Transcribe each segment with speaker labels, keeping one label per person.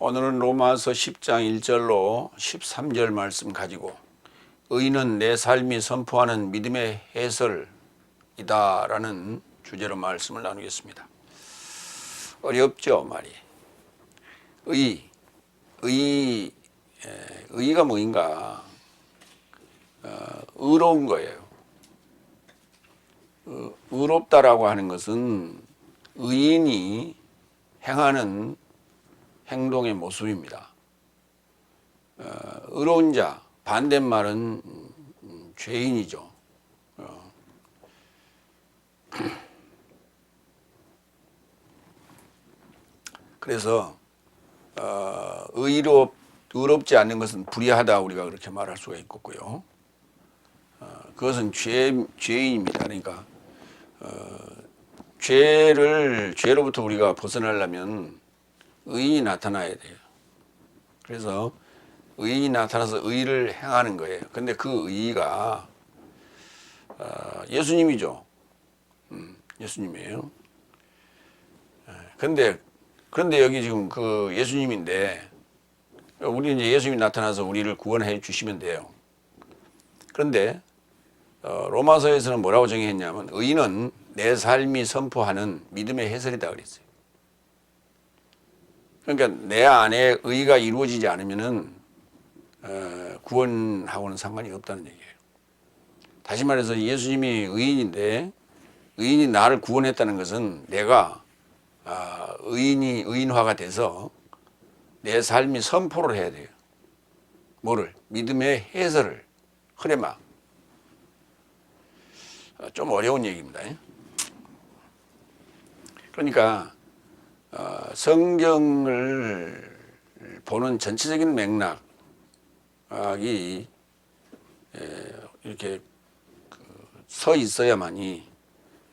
Speaker 1: 오늘은 로마서 10장 1절로 13절 말씀 가지고 의인은 내 삶이 선포하는 믿음의 해설이다 라는 주제로 말씀을 나누겠습니다. 어렵죠 말이. 의의가 뭐인가? 의로운 거예요. 의롭다라고 하는 것은 의인이 행하는 행동의 모습입니다. 의로운 자, 반대말은 죄인이죠. 그래서 의롭지 않는 것은 불의하다 우리가 그렇게 말할 수가 있겠고요. 그것은 죄인입니다. 그러니까 죄로부터 우리가 벗어나려면 의인이 나타나야 돼요. 그래서 의인이 나타나서 의를 행하는 거예요. 근데 그 의가 예수님이죠. 예수님이에요. 그런데 여기 지금 그 예수님인데 우리 이제 예수님이 나타나서 우리를 구원해 주시면 돼요. 그런데 로마서에서는 뭐라고 정의했냐면 의인은 내 삶이 선포하는 믿음의 해설이다 그랬어요. 그러니까 내 안에 의가 이루어지지 않으면은 구원하고는 상관이 없다는 얘기예요. 다시 말해서 예수님이 의인인데 의인이 나를 구원했다는 것은 내가 의인화가 돼서 내 삶이 선포를 해야 돼요. 뭐를? 믿음의 해설을. 흐레마. 좀 어려운 얘기입니다. 그러니까 성경을 보는 전체적인 맥락이 이렇게 서 있어야만이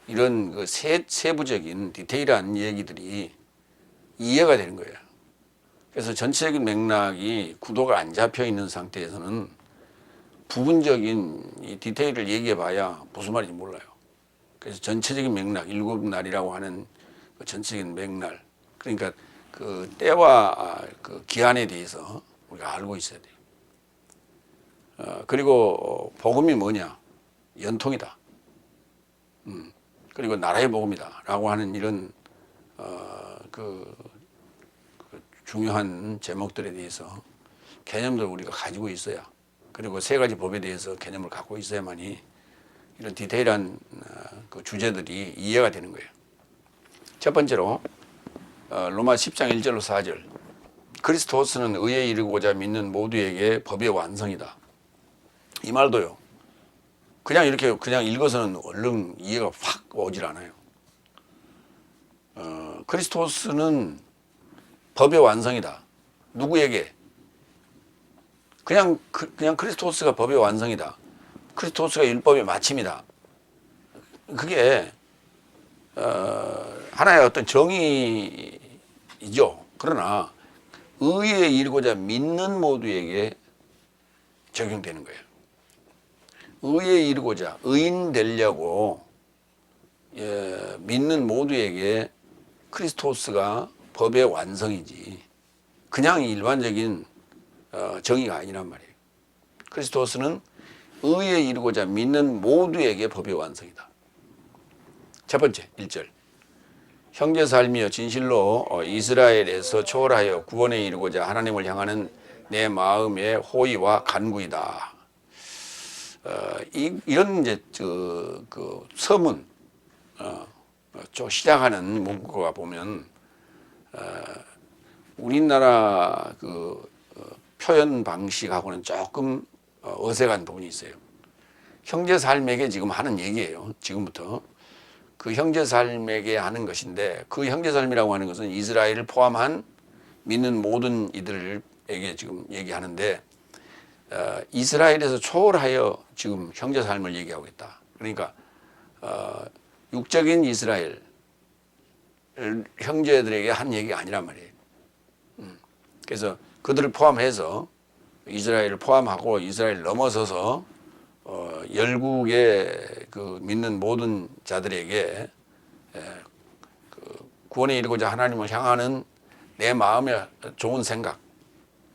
Speaker 1: 이런 그 세부적인 디테일한 얘기들이 이해가 되는 거예요. 그래서 전체적인 맥락이 구도가 안 잡혀 있는 상태에서는 부분적인 이 디테일을 얘기해 봐야 무슨 말인지 몰라요. 그래서 전체적인 맥락, 7날이라고 하는 그 전체적인 맥락, 그러니까 그 때와 그 기한에 대해서 우리가 알고 있어야 돼요. 그리고 복음이 뭐냐? 연통이다. 그리고 나라의 복음이다라고 하는 이런 그 중요한 제목들에 대해서 개념들을 우리가 가지고 있어야, 그리고 3가지 법에 대해서 개념을 갖고 있어야만이 이런 디테일한 그 주제들이 이해가 되는 거예요. 첫 번째로 로마 10장 1절로 4절. 그리스도스는 의에 이르고자 믿는 모두에게 법의 완성이다. 이 말도요. 그냥 이렇게 그냥 읽어서는 얼른 이해가 확 오질 않아요. 그리스도스는 법의 완성이다. 누구에게? 그냥 그리스도스가 법의 완성이다. 그리스도스가 율법의 마침이다. 그게 하나의 어떤 정의이죠. 그러나 의에 이르고자 믿는 모두에게 적용되는 거예요. 의에 이르고자 의인 되려고 믿는 모두에게 크리스토스가 법의 완성이지 그냥 일반적인 정의가 아니란 말이에요. 크리스토스는 의에 이르고자 믿는 모두에게 법의 완성이다. 첫 번째 1절. 형제 삶이여 진실로 이스라엘에서 초월하여 구원에 이르고자 하나님을 향하는 내 마음의 호의와 간구이다. 이런 이제 그 서문 시작하는 문구가 보면 우리나라 그 표현 방식하고는 조금 어색한 부분이 있어요. 형제 삶에게 지금 하는 얘기예요. 지금부터. 그 형제 삶에게 하는 것인데 그 형제 삶이라고 하는 것은 이스라엘을 포함한 믿는 모든 이들에게 지금 얘기하는데 이스라엘에서 초월하여 지금 형제 삶을 얘기하고 있다. 그러니까 육적인 이스라엘 형제들에게 한 얘기가 아니란 말이에요. 그래서 그들을 포함해서 이스라엘을 포함하고 이스라엘 넘어서서 열국의 그 믿는 모든 자들에게 그 구원에 이르고자 하나님을 향하는 내 마음에 좋은 생각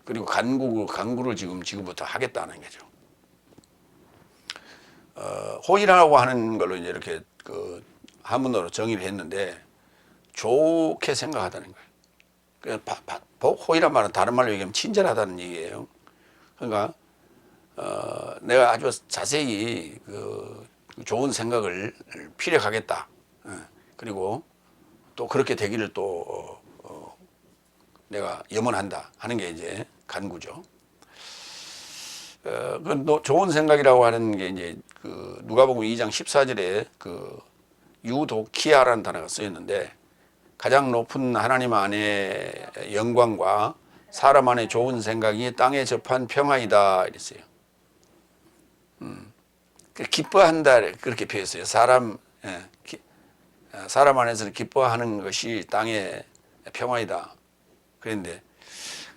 Speaker 1: 그리고 간구를 지금부터 하겠다는 거죠. 호의라고 하는 걸로 이제 이렇게 그 한문으로 정의를 했는데 좋게 생각하다는 거예요. 호의란 말은 다른 말로 얘기하면 친절하다는 얘기예요. 그러니까 내가 아주 자세히 그 좋은 생각을 피력하겠다. 그리고 또 그렇게 되기를 또 내가 염원한다 하는 게 이제 간구죠. 그 좋은 생각이라고 하는 게 이제 그 누가복음 2장 14절에 그 유도키아라는 단어가 쓰였는데 가장 높은 하나님 안에 영광과 사람 안에 좋은 생각이 땅에 접한 평화이다 이랬어요. 기뻐한다 그렇게 표현했어요. 사람 안에서는 기뻐하는 것이 땅의 평화이다. 그런데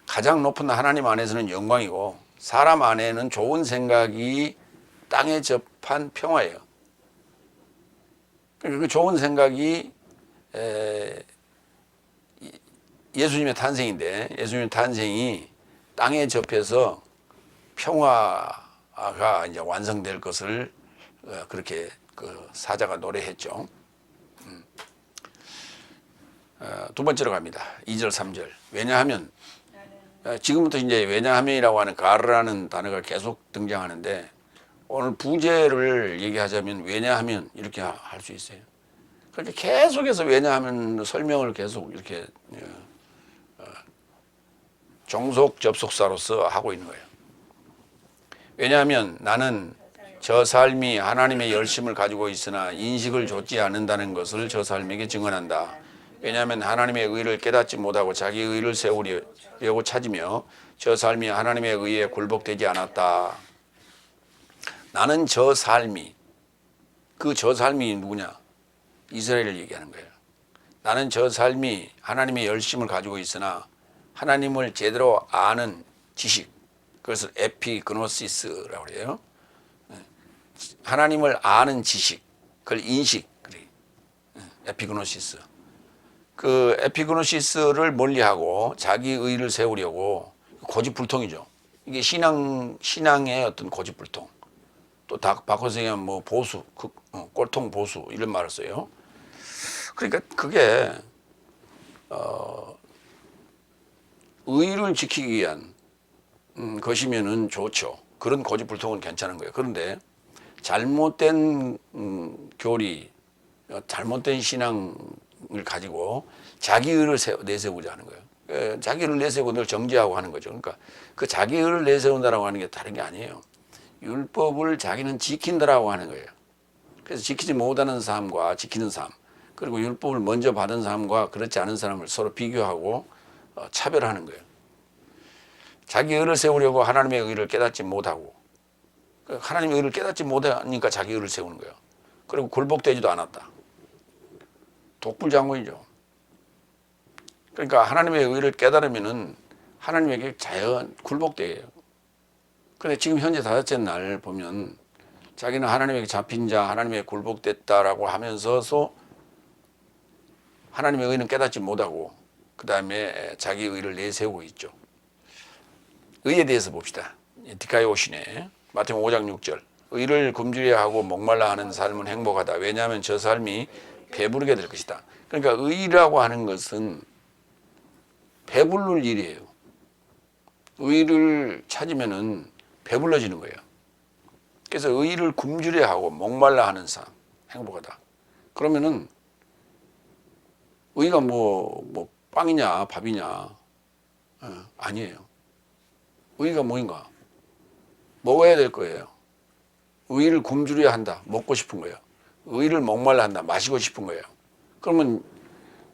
Speaker 1: 가장 높은 하나님 안에서는 영광이고 사람 안에는 좋은 생각이 땅에 접한 평화예요. 그 좋은 생각이 예수님의 탄생인데 예수님의 탄생이 땅에 접해서 평화가 이제 완성될 것을 그렇게 그 사자가 노래했죠. 두 번째로 갑니다. 2절, 3절. 왜냐하면 지금부터 이제 왜냐하면이라고 하는 가르라는 단어가 계속 등장하는데 오늘 부제를 얘기하자면 왜냐하면 이렇게 할 수 있어요. 그렇게 계속해서 왜냐하면 설명을 계속 이렇게 종속 접속사로서 하고 있는 거예요. 왜냐하면 나는 저 삶이 하나님의 열심을 가지고 있으나 인식을 좇지 않는다는 것을 저 삶에게 증언한다. 왜냐하면 하나님의 의를 깨닫지 못하고 자기 의를 세우려고 찾으며 저 삶이 하나님의 의에 굴복되지 않았다. 나는 저 삶이, 그 저 삶이 누구냐? 이스라엘을 얘기하는 거예요. 나는 저 삶이 하나님의 열심을 가지고 있으나 하나님을 제대로 아는 지식, 그것을 에피그노시스라고 그래요. 하나님을 아는 지식, 그걸 인식, 그래. 에피그노시스. 그 에피그노시스를 멀리하고 자기 의를 세우려고 고집불통이죠. 이게 신앙의 어떤 고집불통. 또 바꿔서 얘기하면 뭐 보수, 꼴통 보수 이런 말을 써요. 그러니까 그게 의를 지키기 위한 것이면은 좋죠. 그런 고집불통은 괜찮은 거예요. 그런데 잘못된 교리, 잘못된 신앙을 가지고 자기 의를 내세우자 하는 거예요. 자기 의를 내세우고 늘 정죄하고 하는 거죠. 그러니까 그 자기 의를 내세운다라고 하는 게 다른 게 아니에요. 율법을 자기는 지킨다라고 하는 거예요. 그래서 지키지 못하는 삶과 지키는 삶, 그리고 율법을 먼저 받은 사람과 그렇지 않은 사람을 서로 비교하고 차별하는 거예요. 자기 의를 세우려고 하나님의 의를 깨닫지 못하고 하나님의 의를 깨닫지 못하니까 자기 의를 세우는 거예요. 그리고 굴복되지도 않았다. 독불장군이죠. 그러니까 하나님의 의를 깨달으면은 하나님에게 자연 굴복돼요. 그런데 지금 현재 다섯째 날 보면 자기는 하나님에게 잡힌 자, 하나님에게 굴복됐다라고 하면서도 하나님의 의는 깨닫지 못하고 그 다음에 자기 의를 내세우고 있죠. 의에 대해서 봅시다. 디카이오시네 마태복음 5장 6절. 의를 굶주려 하고 목말라 하는 삶은 행복하다. 왜냐하면 저 삶이 배부르게 될 것이다. 그러니까 의라고 하는 것은 배부를 일이에요. 의를 찾으면은 배불러지는 거예요. 그래서 의를 굶주려 하고 목말라 하는 삶 행복하다. 그러면은 의가 뭐 빵이냐 밥이냐 아니에요. 의가 뭐인가? 먹어야 될 거예요. 의를 굶주려야 한다. 먹고 싶은 거예요. 의를 목말라 한다. 마시고 싶은 거예요. 그러면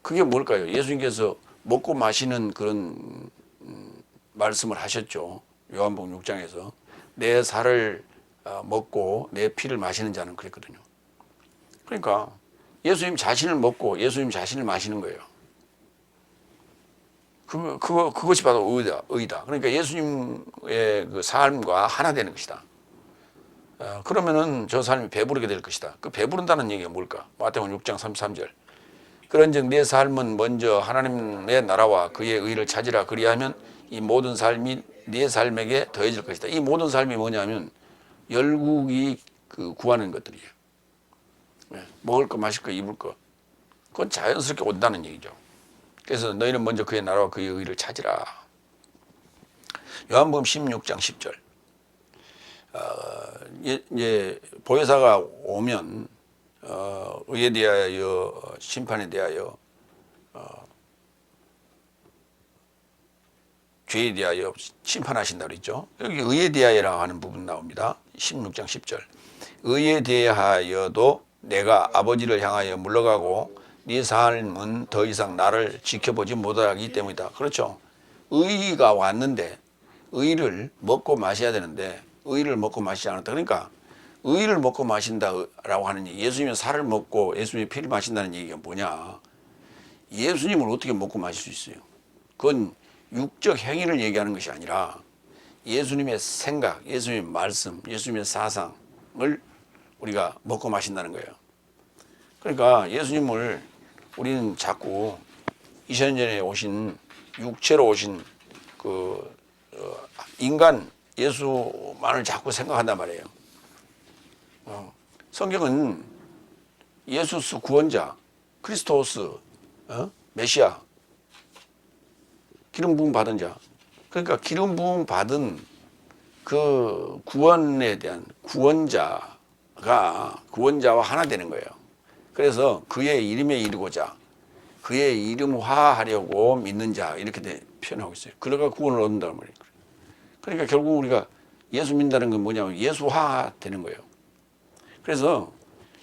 Speaker 1: 그게 뭘까요? 예수님께서 먹고 마시는 그런 말씀을 하셨죠. 요한복음 6장에서 내 살을 먹고 내 피를 마시는 자는 그랬거든요. 그러니까 예수님 자신을 먹고 예수님 자신을 마시는 거예요. 그것이 바로 의다. 그러니까 예수님의 그 삶과 하나 되는 것이다. 그러면은 저 삶이 배부르게 될 것이다. 그 배부른다는 얘기가 뭘까? 마태복음 6장 33절. 그런즉 내 삶은 먼저 하나님의 나라와 그의 의를 찾으라. 그리하면 이 모든 삶이 내 삶에게 더해질 것이다. 이 모든 삶이 뭐냐면 열국이 그 구하는 것들이에요. 먹을 거, 마실 거, 입을 거. 그건 자연스럽게 온다는 얘기죠. 그래서 너희는 먼저 그의 나라와 그의 의를 찾으라. 요한복음 16장 10절. 이제 보혜사가 오면 의에 대하여 심판에 대하여 죄에 대하여 심판하신다 그랬죠. 여기 의에 대하여라고 하는 부분 나옵니다. 16장 10절. 의에 대하여도 내가 아버지를 향하여 물러가고 네 삶은 더 이상 나를 지켜보지 못하기 때문이다. 그렇죠. 의가 왔는데 의를 먹고 마셔야 되는데 의를 먹고 마시지 않았다. 그러니까 의를 먹고 마신다라고 하는 얘기, 예수님의 살을 먹고 예수님의 피를 마신다는 얘기가 뭐냐. 예수님을 어떻게 먹고 마실 수 있어요? 그건 육적 행위를 얘기하는 것이 아니라 예수님의 생각, 예수님의 말씀, 예수님의 사상을 우리가 먹고 마신다는 거예요. 그러니까 예수님을 우리는 자꾸 2000년 전에 오신 육체로 오신 그 인간 예수만을 자꾸 생각한단 말이에요. 성경은 예수스 구원자, 크리스토스, 메시아, 기름 부음 받은 자. 그러니까 기름 부음 받은 그 구원에 대한 구원자와 하나 되는 거예요. 그래서 그의 이름에 이르고자 그의 이름화하려고 믿는 자 이렇게 표현하고 있어요. 그러가 구원을 얻는다는 말이에요. 그러니까 결국 우리가 예수 믿는다는 건 뭐냐면 예수화 되는 거예요. 그래서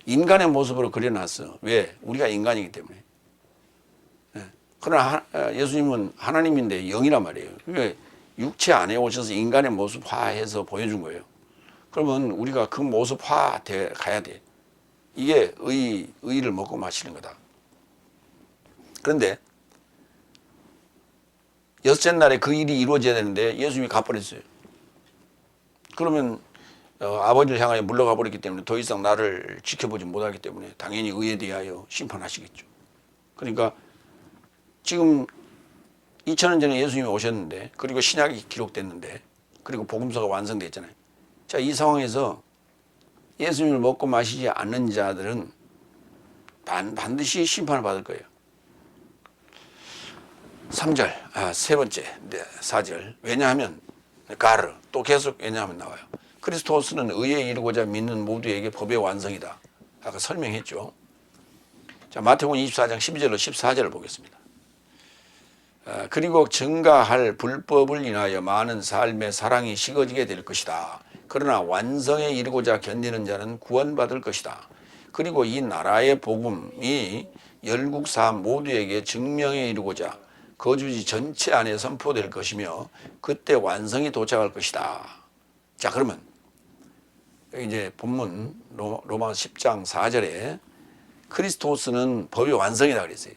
Speaker 1: 인간의 모습으로 그려놨어. 왜? 우리가 인간이기 때문에. 그러나 예수님은 하나님인데 영이란 말이에요. 그러니까 육체 안에 오셔서 인간의 모습화해서 보여준 거예요. 그러면 우리가 그 모습화 가야 돼. 이게 의를 먹고 마시는 거다. 그런데 여섯째 날에 그 일이 이루어져야 되는데 예수님이 가버렸어요. 그러면 아버지를 향하여 물러가 버렸기 때문에 더 이상 나를 지켜보지 못하기 때문에 당연히 의에 대하여 심판하시겠죠. 그러니까 지금 2000년 전에 예수님이 오셨는데, 그리고 신약이 기록됐는데, 그리고 복음서가 완성됐잖아요. 자, 이 상황에서 예수님을 먹고 마시지 않는 자들은 반드시 심판을 받을 거예요. 3절, 세 번째, 4절. 왜냐하면, 가르, 또 계속 왜냐하면 나와요. 크리스토스는 의에 이르고자 믿는 모두에게 법의 완성이다. 아까 설명했죠. 자, 마태복음 24장 12절로 14절을 보겠습니다. 그리고 증가할 불법을 인하여 많은 삶의 사랑이 식어지게 될 것이다. 그러나 완성에 이르고자 견디는 자는 구원받을 것이다. 그리고 이 나라의 복음이 열국 사람 모두에게 증명에 이르고자 거주지 전체 안에 선포될 것이며 그때 완성이 도착할 것이다. 자, 그러면 이제 본문 로마서 10장 4절에 크리스토스는 법의 완성이다 그랬어요.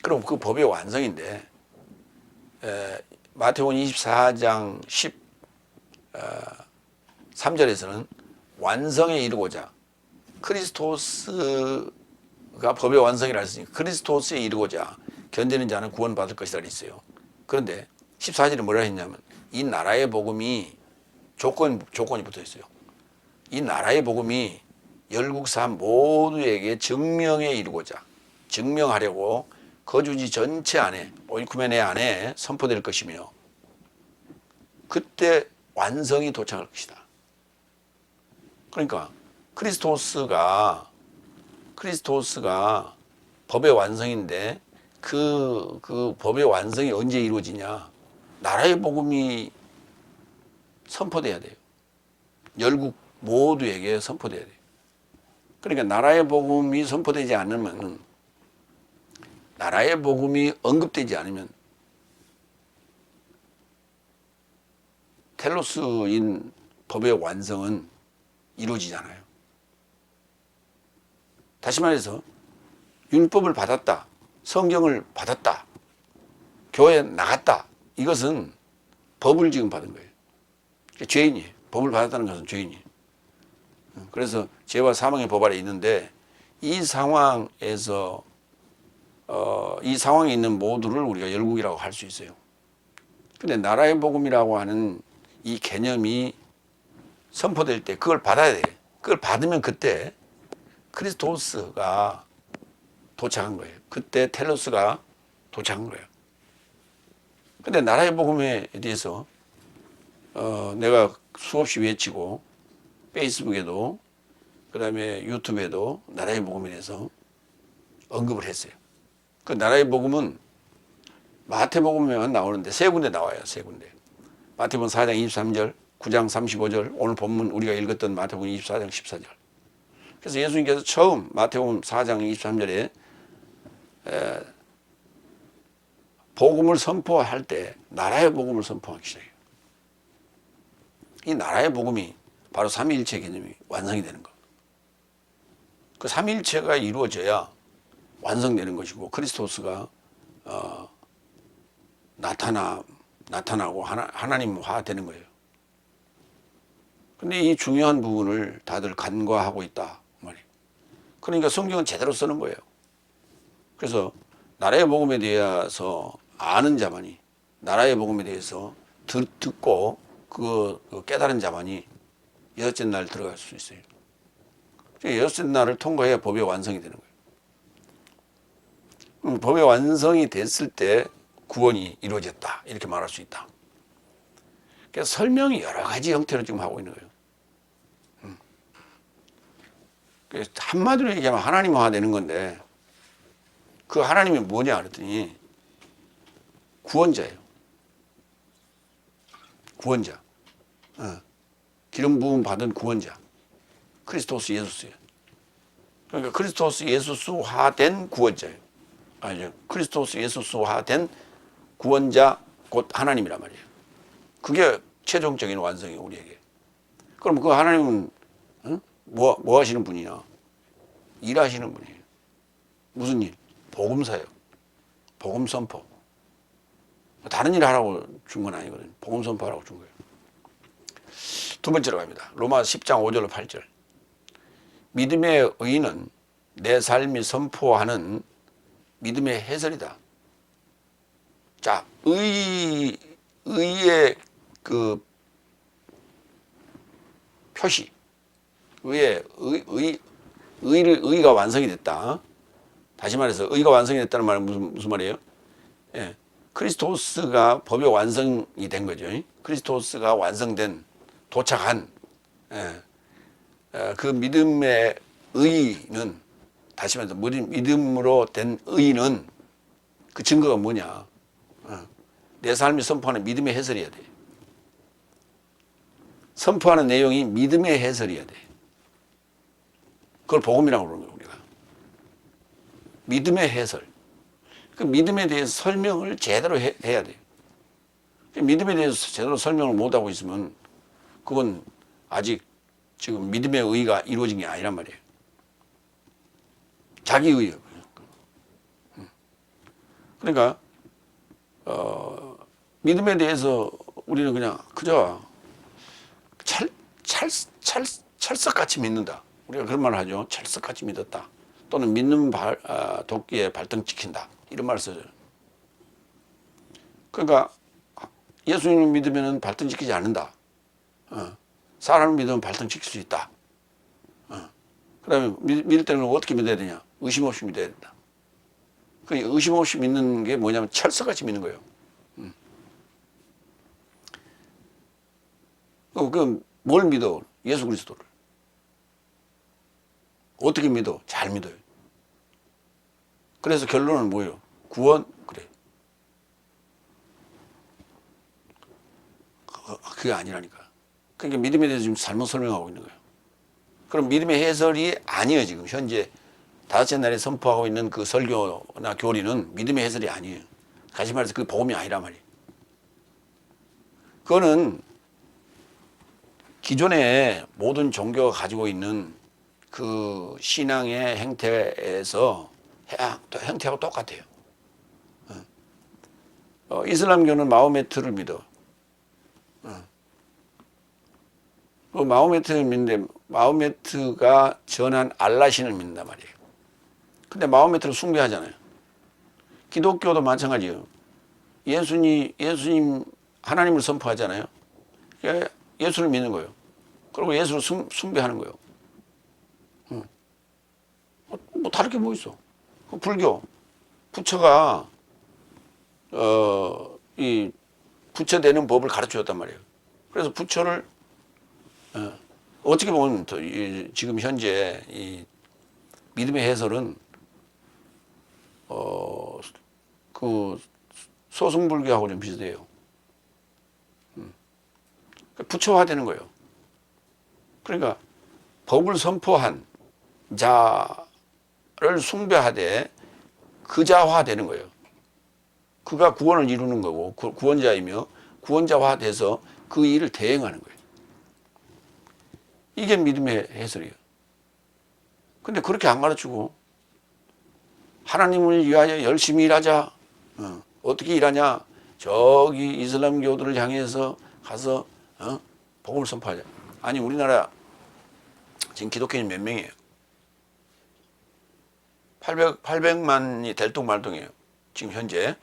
Speaker 1: 그럼 그 법의 완성인데 마태복음 24장 13절에서는 완성에 이르고자 크리스토스가 법의 완성이라 했으니까 크리스토스에 이르고자 견디는 자는 구원받을 것이다 그랬어요. 그런데 14절에 뭐라 했냐면 이 나라의 복음이 조건이 붙어 있어요. 이 나라의 복음이 열국 사람 모두에게 증명에 이르고자 증명하려고 거주지 전체 안에 오이쿠메네 안에 선포될 것이며 그때 완성이 도착할 것이다. 그러니까 크리스토스가 법의 완성인데 그 법의 완성이 언제 이루어지냐? 나라의 복음이 선포돼야 돼요. 열국 모두에게 선포돼야 돼요. 그러니까 나라의 복음이 선포되지 않으면, 나라의 복음이 언급되지 않으면 텔로스인 법의 완성은 이루어지잖아요. 다시 말해서 율법을 받았다, 성경을 받았다, 교회에 나갔다, 이것은 법을 지금 받은 거예요. 죄인이에요. 법을 받았다는 것은 죄인이에요. 그래서 죄와 사망의 법 아래 있는데 이 상황에서 이 상황에 있는 모두를 우리가 열국이라고 할 수 있어요. 근데 나라의 복음이라고 하는 이 개념이 선포될 때 그걸 받아야 돼. 그걸 받으면 그때 크리스토스가 도착한 거예요. 그때 텔로스가 도착한 거예요. 근데 나라의 복음에 대해서 내가 수없이 외치고 페이스북에도 그다음에 유튜브에도 나라의 복음에 대해서 언급을 했어요. 그 나라의 복음은 마태복음에만 나오는데 세 군데 나와요. 세 군데. 마태복음 4장 23절, 9장 35절, 오늘 본문 우리가 읽었던 마태복음 24장 14절. 그래서 예수님께서 처음 마태복음 4장 23절에 복음을 선포할 때 나라의 복음을 선포하기 시작해요. 이 나라의 복음이 바로 삼위일체 개념이 완성이 되는 것. 그 삼위일체가 이루어져야 완성되는 것이고 크리스토스가 나타나고 하나님화 되는 거예요. 근데 이 중요한 부분을 다들 간과하고 있다 말이에요. 그러니까 성경은 제대로 쓰는 거예요. 그래서 나라의 복음에 대해서 아는 자만이, 나라의 복음에 대해서 듣고 그 깨달은 자만이 여섯째 날 들어갈 수 있어요. 여섯째 날을 통과해야 법의 완성이 되는 거예요. 법의 완성이 됐을 때 구원이 이루어졌다 이렇게 말할 수 있다. 그래서 설명이 여러 가지 형태로 지금 하고 있는 거예요. 그래서 한마디로 얘기하면 하나님화 되는 건데 그 하나님이 뭐냐 그랬더니 구원자예요. 구원자. 기름 부음 받은 구원자. 크리스토스 예수스예요. 그러니까 크리스토스 예수스화된 구원자예요. 아니죠. 크리스토스 예수스화된 구원자 곧 하나님이란 말이에요. 그게 최종적인 완성이에요, 우리에게. 그럼 그 하나님은 뭐 하시는 분이냐? 일하시는 분이에요. 무슨 일? 복음사예요. 복음 선포. 다른 일 하라고 준 건 아니거든요. 복음 선포하라고 준 거예요. 두 번째로 갑니다. 로마 10장 5절로 8절. 믿음의 의는 내 삶이 선포하는 믿음의 해설이다. 자, 의의 그 표시, 의가 완성이 됐다. 다시 말해서 의가 완성이 됐다는 말은 무슨 말이에요? 예, 크리스토스가 법의 완성이 된 거죠. 크리스토스가 완성된, 도착한 그 믿음의 의는, 다시 말해서 믿음으로 된 의는 그 증거가 뭐냐? 내 삶이 선포하는 믿음의 해설이어야 돼. 선포하는 내용이 믿음의 해설이어야 돼. 그걸 복음이라고 그러는 거예요, 우리가. 믿음의 해설. 그 믿음에 대해서 설명을 제대로 해야 돼요. 믿음에 대해서 제대로 설명을 못하고 있으면 그건 아직 지금 믿음의 의가 이루어진 게 아니란 말이에요. 자기 의예요. 그러니까 믿음에 대해서 우리는 그냥 그저 찰석같이 믿는다. 우리가 그런 말을 하죠. 찰석같이 믿었다. 또는 믿는 도끼에 발등 찍힌다. 이런 말을 써요. 그러니까 예수님을 믿으면 발등 찍히지 않는다. 사람을 믿으면 발등 찍힐 수 있다. 그 다음에 믿을 때는 어떻게 믿어야 되냐? 의심 없이 믿어야 된다. 그 의심 없이 믿는 게 뭐냐면 철석같이 믿는 거예요. 그럼 뭘 믿어? 예수 그리스도를. 어떻게 믿어? 잘 믿어요. 그래서 결론은 뭐예요? 구원? 그래. 그게 아니라니까. 그러니까 믿음에 대해서 지금 잘못 설명하고 있는 거예요. 그럼 믿음의 해설이 아니에요. 지금 현재 다섯째 날에 선포하고 있는 그 설교나 교리는 믿음의 해설이 아니에요. 다시 말해서 그 복음이 아니란 말이에요. 그거는 기존의 모든 종교가 가지고 있는 그 신앙의 행태에서 형태하고 똑같아요. 이슬람교는 마호메트를 믿어. 그 마호메트를 믿는데 마호메트가 전한 알라신을 믿는단 말이에요. 근데 마호메트를 숭배하잖아요. 기독교도 마찬가지예요. 예수님 하나님을 선포하잖아요. 예수를 믿는 거예요. 그리고 예수를 숭배하는 거예요. 뭐 다를 게 뭐 있어? 불교 부처가 이 부처 되는 법을 가르쳐 줬단 말이에요. 그래서 부처를 어떻게 보면 지금 현재 이 믿음의 해설은 그 소승불교하고 좀 비슷해요. 부처화되는 거예요. 그러니까 법을 선포한 자를 숭배하되 그자화되는 거예요. 그가 구원을 이루는 거고 구원자이며 구원자화돼서 그 일을 대행하는 거예요. 이게 믿음의 해설이에요. 근데 그렇게 안 가르치고 하나님을 위하여 열심히 일하자. 어떻게 일하냐? 저기 이슬람교들을 향해서 가서 복음을 선포하자. 아니 우리나라 지금 기독교인 몇 명이에요? 800만이 될동말동이에요. 지금 현재.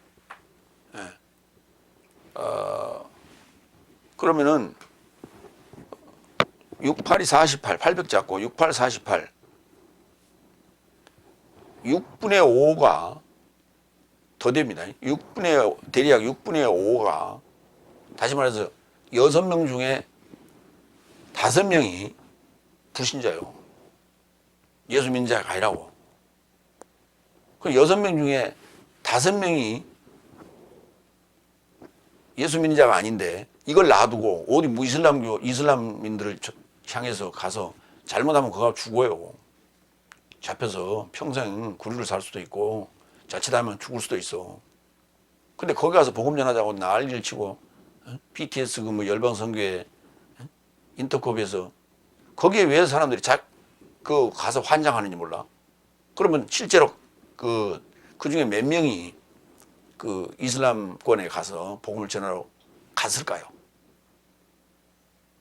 Speaker 1: 그러면은 68이 48, 800 잡고 68, 48. 6분의 5가 더 됩니다. 대략 6분의 5가 다시 말해서 6명 중에 5명이 불신자예요. 예수 믿는 자가 아니라고. 그 6명 중에 5명이 예수 믿는 자가 아닌데 이걸 놔두고 어디 이슬람민들을 향해서 가서 잘못하면 그가 죽어요. 잡혀서 평생 구류를 살 수도 있고 자칫하면 죽을 수도 있어. 근데 거기 가서 복음 전하자고 난리를 치고 BTS 그 뭐 열방선교회 인터컵에서 거기에 왜 사람들이 그 가서 환장하는지 몰라. 그러면 실제로 그 중에 몇 명이 그 이슬람권에 가서 복음을 전하러 갔을까요?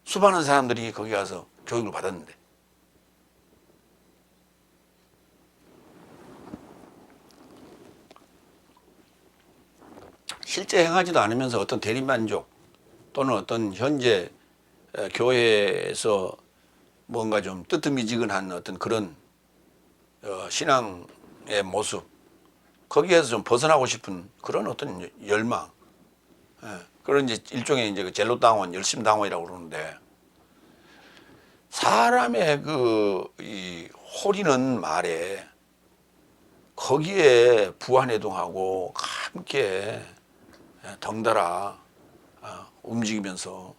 Speaker 1: 수많은 사람들이 거기 가서 교육을 받았는데. 실제 행하지도 않으면서 어떤 대리만족 또는 어떤 현재 교회에서 뭔가 좀 뜨뜻미지근한 어떤 그런 신앙의 모습, 거기에서 좀 벗어나고 싶은 그런 어떤 열망, 그런 이제 일종의 이제 그 젤로당원, 열심당원이라고 그러는데, 사람의 이 호리는 말에 거기에 부안해동하고 함께 덩달아 움직이면서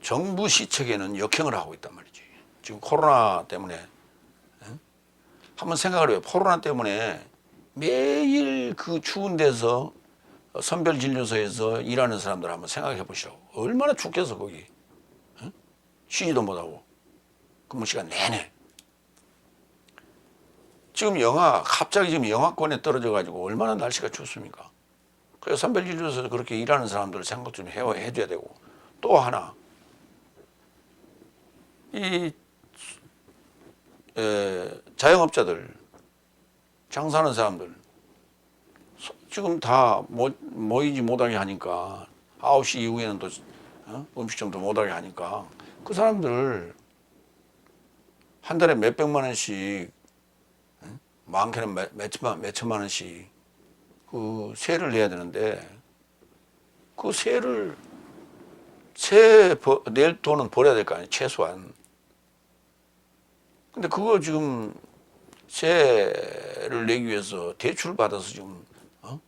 Speaker 1: 정부 시책에는 역행을 하고 있단 말이지. 지금 코로나 때문에 한번 생각을 해요. 코로나 때문에 매일 그 추운 데서 선별진료소에서 일하는 사람들 한번 생각해 보시라고. 얼마나 춥겠어 거기. 쉬지도 못하고 근무 시간 내내. 지금 갑자기 지금 영하권에 떨어져 가지고 얼마나 날씨가 춥습니까? 그래서 선별진료소에서 그렇게 일하는 사람들 생각 좀 해줘야 되고. 또 하나, 이 자영업자들, 장사하는 사람들 지금 다 모이지 못하게 하니까 9시 이후에는 또 음식점도 못하게 하니까 그 사람들 한 달에 몇백만 원씩, 많게는 몇천만 원씩 그 세를 내야 되는데, 그 낼 돈은 벌어야 될 거 아니에요, 최소한. 근데 그거 지금 세를 내기 위해서 대출 받아서 지금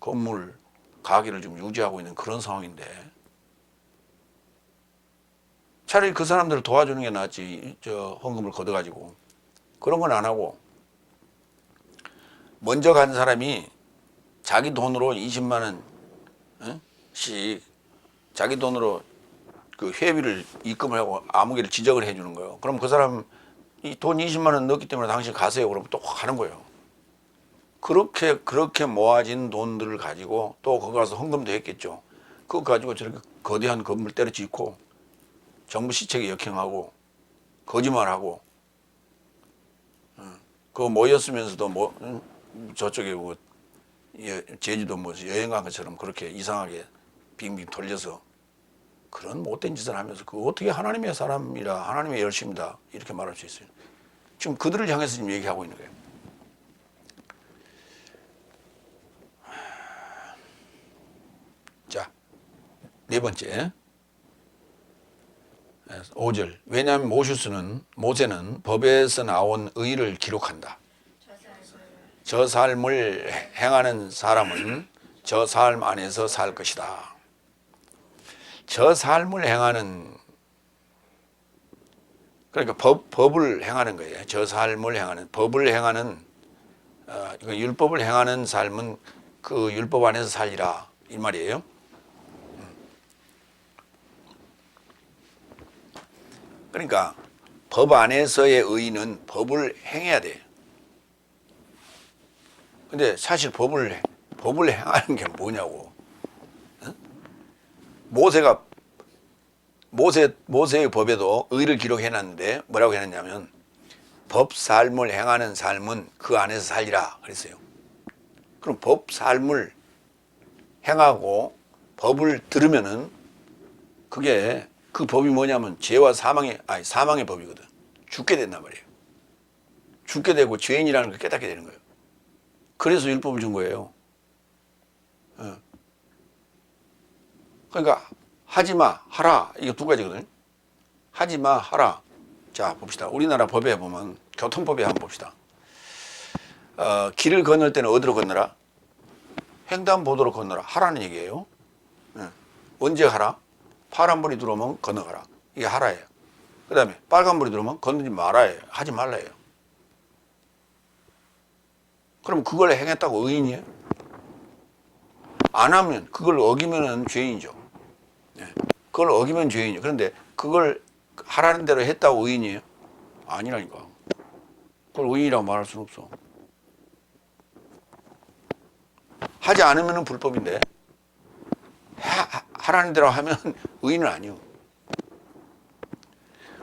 Speaker 1: 건물 가게를 좀 유지하고 있는 그런 상황인데, 차라리 그 사람들을 도와주는 게 낫지. 헌금을 걷어가지고 그런 건 안 하고, 먼저 간 사람이 자기 돈으로 20만 원씩 자기 돈으로 그 회비를 입금을 하고 아무개를 지적을 해주는 거예요. 그럼 그 사람 이 돈 20만 원 넣었기 때문에 당신 가세요. 그러면 또 가는 거예요. 그렇게 모아진 돈들을 가지고 또 거기 가서 헌금도 했겠죠. 그거 가지고 저렇게 거대한 건물 때려짓고 정부 시책에 역행하고 거짓말하고, 그거 모였으면서도 저쪽에 제주도 뭐 여행 간 것처럼 그렇게 이상하게 빙빙 돌려서 그런 못된 짓을 하면서 그 어떻게 하나님의 사람이라 하나님의 열심이다 이렇게 말할 수 있어요. 지금 그들을 향해서 지금 얘기하고 있는 거예요. 자, 네 번째 5절. 왜냐하면 모세는 법에서 나온 의를 기록한다. 저 삶을 행하는 사람은 저 삶 안에서 살 것이다. 저 삶을 행하는, 그러니까 법을 행하는 거예요. 저 삶을 행하는, 법을 행하는, 율법을 행하는 삶은 그 율법 안에서 살리라 이 말이에요. 그러니까 법 안에서의 의는 법을 행해야 돼. 근데 사실 법을 행하는 게 뭐냐고. 모세의 법에도 의를 기록해놨는데 뭐라고 해놨냐면 법 삶을 행하는 삶은 그 안에서 살리라 그랬어요. 그럼 법 삶을 행하고 법을 들으면은 그게 그 법이 뭐냐면 죄와 사망의 법이거든. 죽게 된단 말이에요. 죽게 되고 죄인이라는 걸 깨닫게 되는 거예요. 그래서 율법을 준 거예요. 그러니까 하지마, 하라 이거 두 가지거든요. 하지마, 하라. 자 봅시다. 우리나라 법에 보면 교통법에 한번 봅시다. 길을 건널 때는 어디로 건너라? 횡단보도로 건너라. 하라는 얘기예요. 언제 하라? 파란불이 들어오면 건너가라. 이게 하라예요. 그 다음에 빨간불이 들어오면 건너지 말아요. 하지 말라예요. 그럼 그걸 행했다고 의인이에요? 안 하면, 그걸 어기면 죄인이죠. 그걸 어기면 죄인이에요. 그런데 그걸 하라는 대로 했다고 의인이에요? 아니라니까. 그걸 의인이라고 말할 수는 없어. 하지 않으면 불법인데 하라는 대로 하면 의인은 아니요.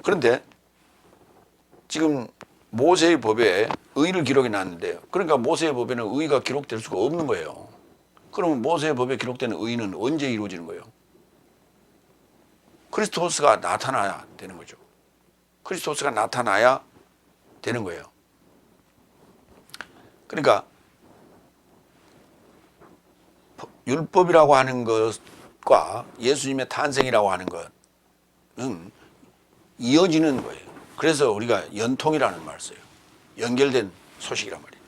Speaker 1: 그런데 지금 모세의 법에 의를 기록해 놨는데, 그러니까 모세의 법에는 의가 기록될 수가 없는 거예요. 그러면 모세의 법에 기록되는 의는 언제 이루어지는 거예요? 그리스도스가 나타나야 되는 거죠. 그리스도스가 나타나야 되는 거예요. 그러니까 율법이라고 하는 것과 예수님의 탄생이라고 하는 것은 이어지는 거예요. 그래서 우리가 연통이라는 말을 써요. 연결된 소식이란 말이에요.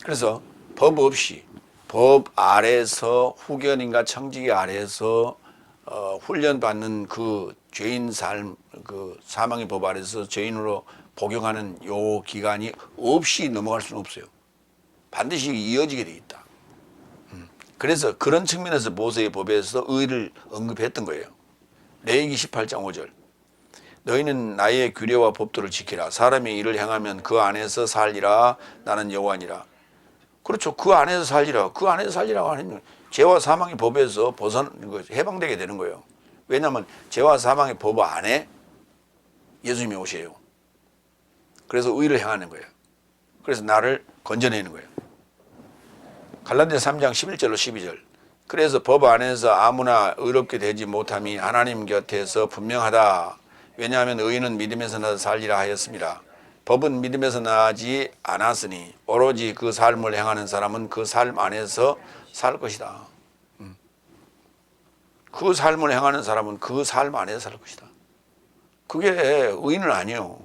Speaker 1: 그래서 법 없이 법 아래서 후견인과 청지기 아래서 훈련받는 그 죄인 삶, 그 사망의 법 아래서 죄인으로 복용하는 요 기간이 없이 넘어갈 수는 없어요. 반드시 이어지게 돼 있다. 그래서 그런 측면에서 모세의 법에서 의를 언급했던 거예요. 레위기 18장 5절. 너희는 나의 규례와 법도를 지키라. 사람의 일을 행하면 그 안에서 살리라. 나는 여호와니라. 그렇죠. 그 안에서 살리라. 그 안에서 살리라고 하는 죄와 사망의 법에서 해방되게 되는 거예요. 왜냐하면 죄와 사망의 법 안에 예수님이 오셔요. 그래서 의를 행하는 거예요. 그래서 나를 건져내는 거예요. 갈라디아 3장 11절로 12절. 그래서 법 안에서 아무나 의롭게 되지 못함이 하나님 곁에서 분명하다. 왜냐하면 의인은 믿음에서 나서 살리라 하였습니다. 법은 믿음에서 나지 않았으니 오로지 그 삶을 행하는 사람은 그 삶 안에서 살 것이다. 그 삶을 행하는 사람은 그 삶 안에서 살 것이다. 그게 의인은 아니에요.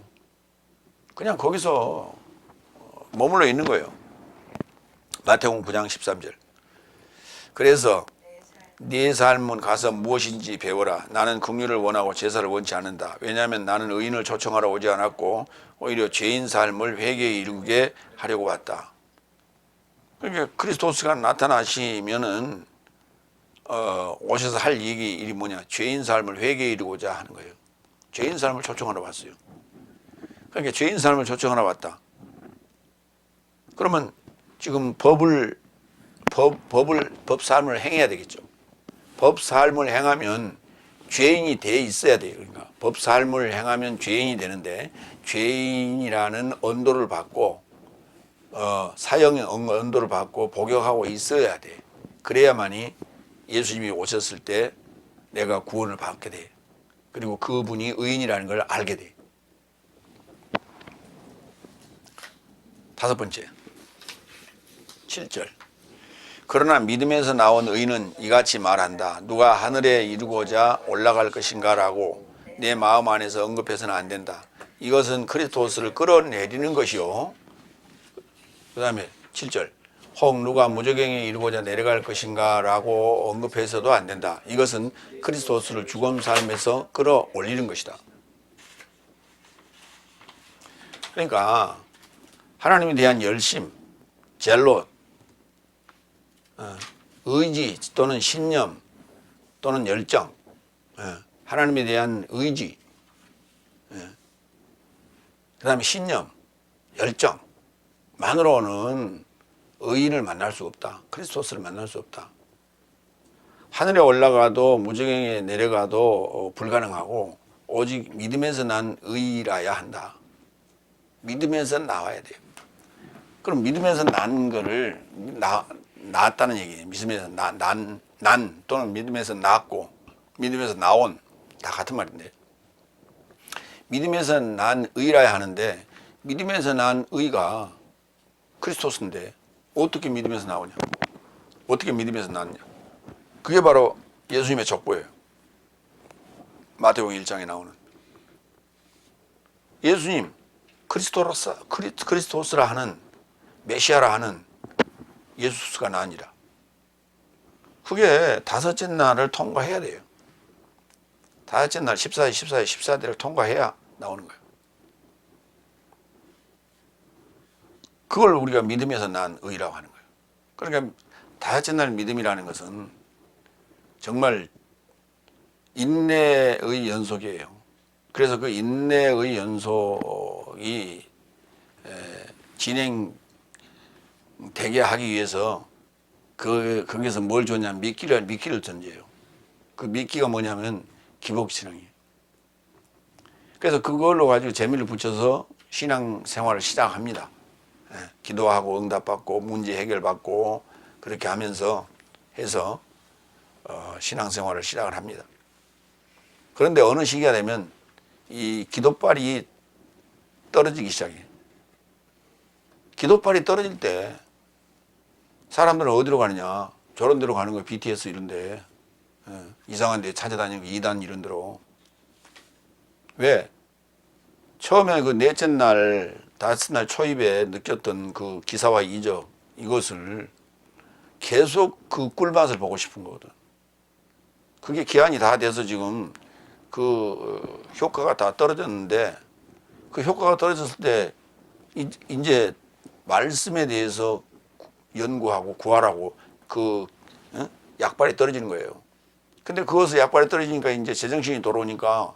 Speaker 1: 그냥 거기서 머물러 있는 거예요. 마태복음 9장 13절. 그래서 네 삶은 가서 무엇인지 배워라. 나는 긍휼을 원하고 제사를 원치 않는다. 왜냐하면 나는 의인을 초청하러 오지 않았고 오히려 죄인 삶을 회개에 이르게 하려고 왔다. 그러니까 그리스도스가 나타나시면은 오셔서 할 일이 뭐냐? 죄인 삶을 회개에 이르고자 하는 거예요. 죄인 삶을 초청하러 왔어요. 그러니까 죄인 삶을 초청하러 왔다. 그러면 지금 법 삶을 행해야 되겠죠. 법 삶을 행하면 죄인이 돼 있어야 돼요. 그러니까 법 삶을 행하면 죄인이 되는데 죄인이라는 언도를 받고 사형의 언도를 받고 복역하고 있어야 돼. 그래야만이 예수님이 오셨을 때 내가 구원을 받게 돼. 그리고 그분이 의인이라는 걸 알게 돼. 다섯 번째, 7절. 그러나 믿음에서 나온 의인은 이같이 말한다. 누가 하늘에 이르고자 올라갈 것인가 라고 내 마음 안에서 언급해서는 안 된다. 이것은 그리스도스를 끌어내리는 것이요. 그 다음에 7절. 혹 누가 무저갱에 이르고자 내려갈 것인가 라고 언급해서도 안 된다. 이것은 그리스도스를 죽음 삶에서 끌어올리는 것이다. 그러니까 하나님에 대한 열심, 젤롯, 의지 또는 신념 또는 열정, 하나님에 대한 의지, 그 다음에 신념, 열정만으로는 의인을 만날 수 없다. 그리스도스를 만날 수 없다. 하늘에 올라가도 무저갱에 내려가도 불가능하고 오직 믿음에서 난 의라야 한다. 믿음에서 나와야 돼요. 그럼 믿음에서 난 거를 나왔다는 얘기예요. 믿음에서 난 또는 믿음에서 낳았고 믿음에서 나온 다 같은 말인데 믿음에서 난 의라야 하는데 믿음에서 난 의가 그리스도스인데 어떻게 믿음에서 나오냐? 어떻게 믿음에서 나왔냐? 그게 바로 예수님의 족보예요. 마태복음 1장에 나오는 예수님 그리스도스라 하는 메시아라 하는 예수스가 아니라 그게 다섯째 날을 통과해야 돼요. 다섯째 날 14일, 14일, 14대를 통과해야 나오는 거예요. 그걸 우리가 믿음에서 난 의라고 하는 거예요. 그러니까 다섯째 날 믿음이라는 것은 정말 인내의 연속이에요. 그래서 그 인내의 연속이 진행되게 하기 위해서 거기서 뭘 줬냐면 미끼를 던져요. 그 미끼가 뭐냐면 기복신앙이에요. 그래서 그걸로 가지고 재미를 붙여서 신앙생활을 시작합니다. 기도하고 응답받고 문제 해결받고 그렇게 하면서 해서 신앙생활을 시작을 합니다. 그런데 어느 시기가 되면 이 기도빨이 떨어지기 시작해요. 기도빨이 떨어질 때 사람들은 어디로 가느냐? 저런 데로 가는 거예요. BTS 이런 데. 이상한 데 찾아다니고 이단 이런 데로. 왜? 처음에 그 넷째 날, 다섯째 날 초입에 느꼈던 그 기사와 이적 이것을 계속 그 꿀맛을 보고 싶은 거거든. 그게 기한이 다 돼서 지금 그 효과가 다 떨어졌는데 그 효과가 떨어졌을 때 이제 말씀에 대해서 연구하고 구하라고 그 약발이 떨어지는 거예요. 근데 그것을 약발이 떨어지니까 이제 제정신이 돌아오니까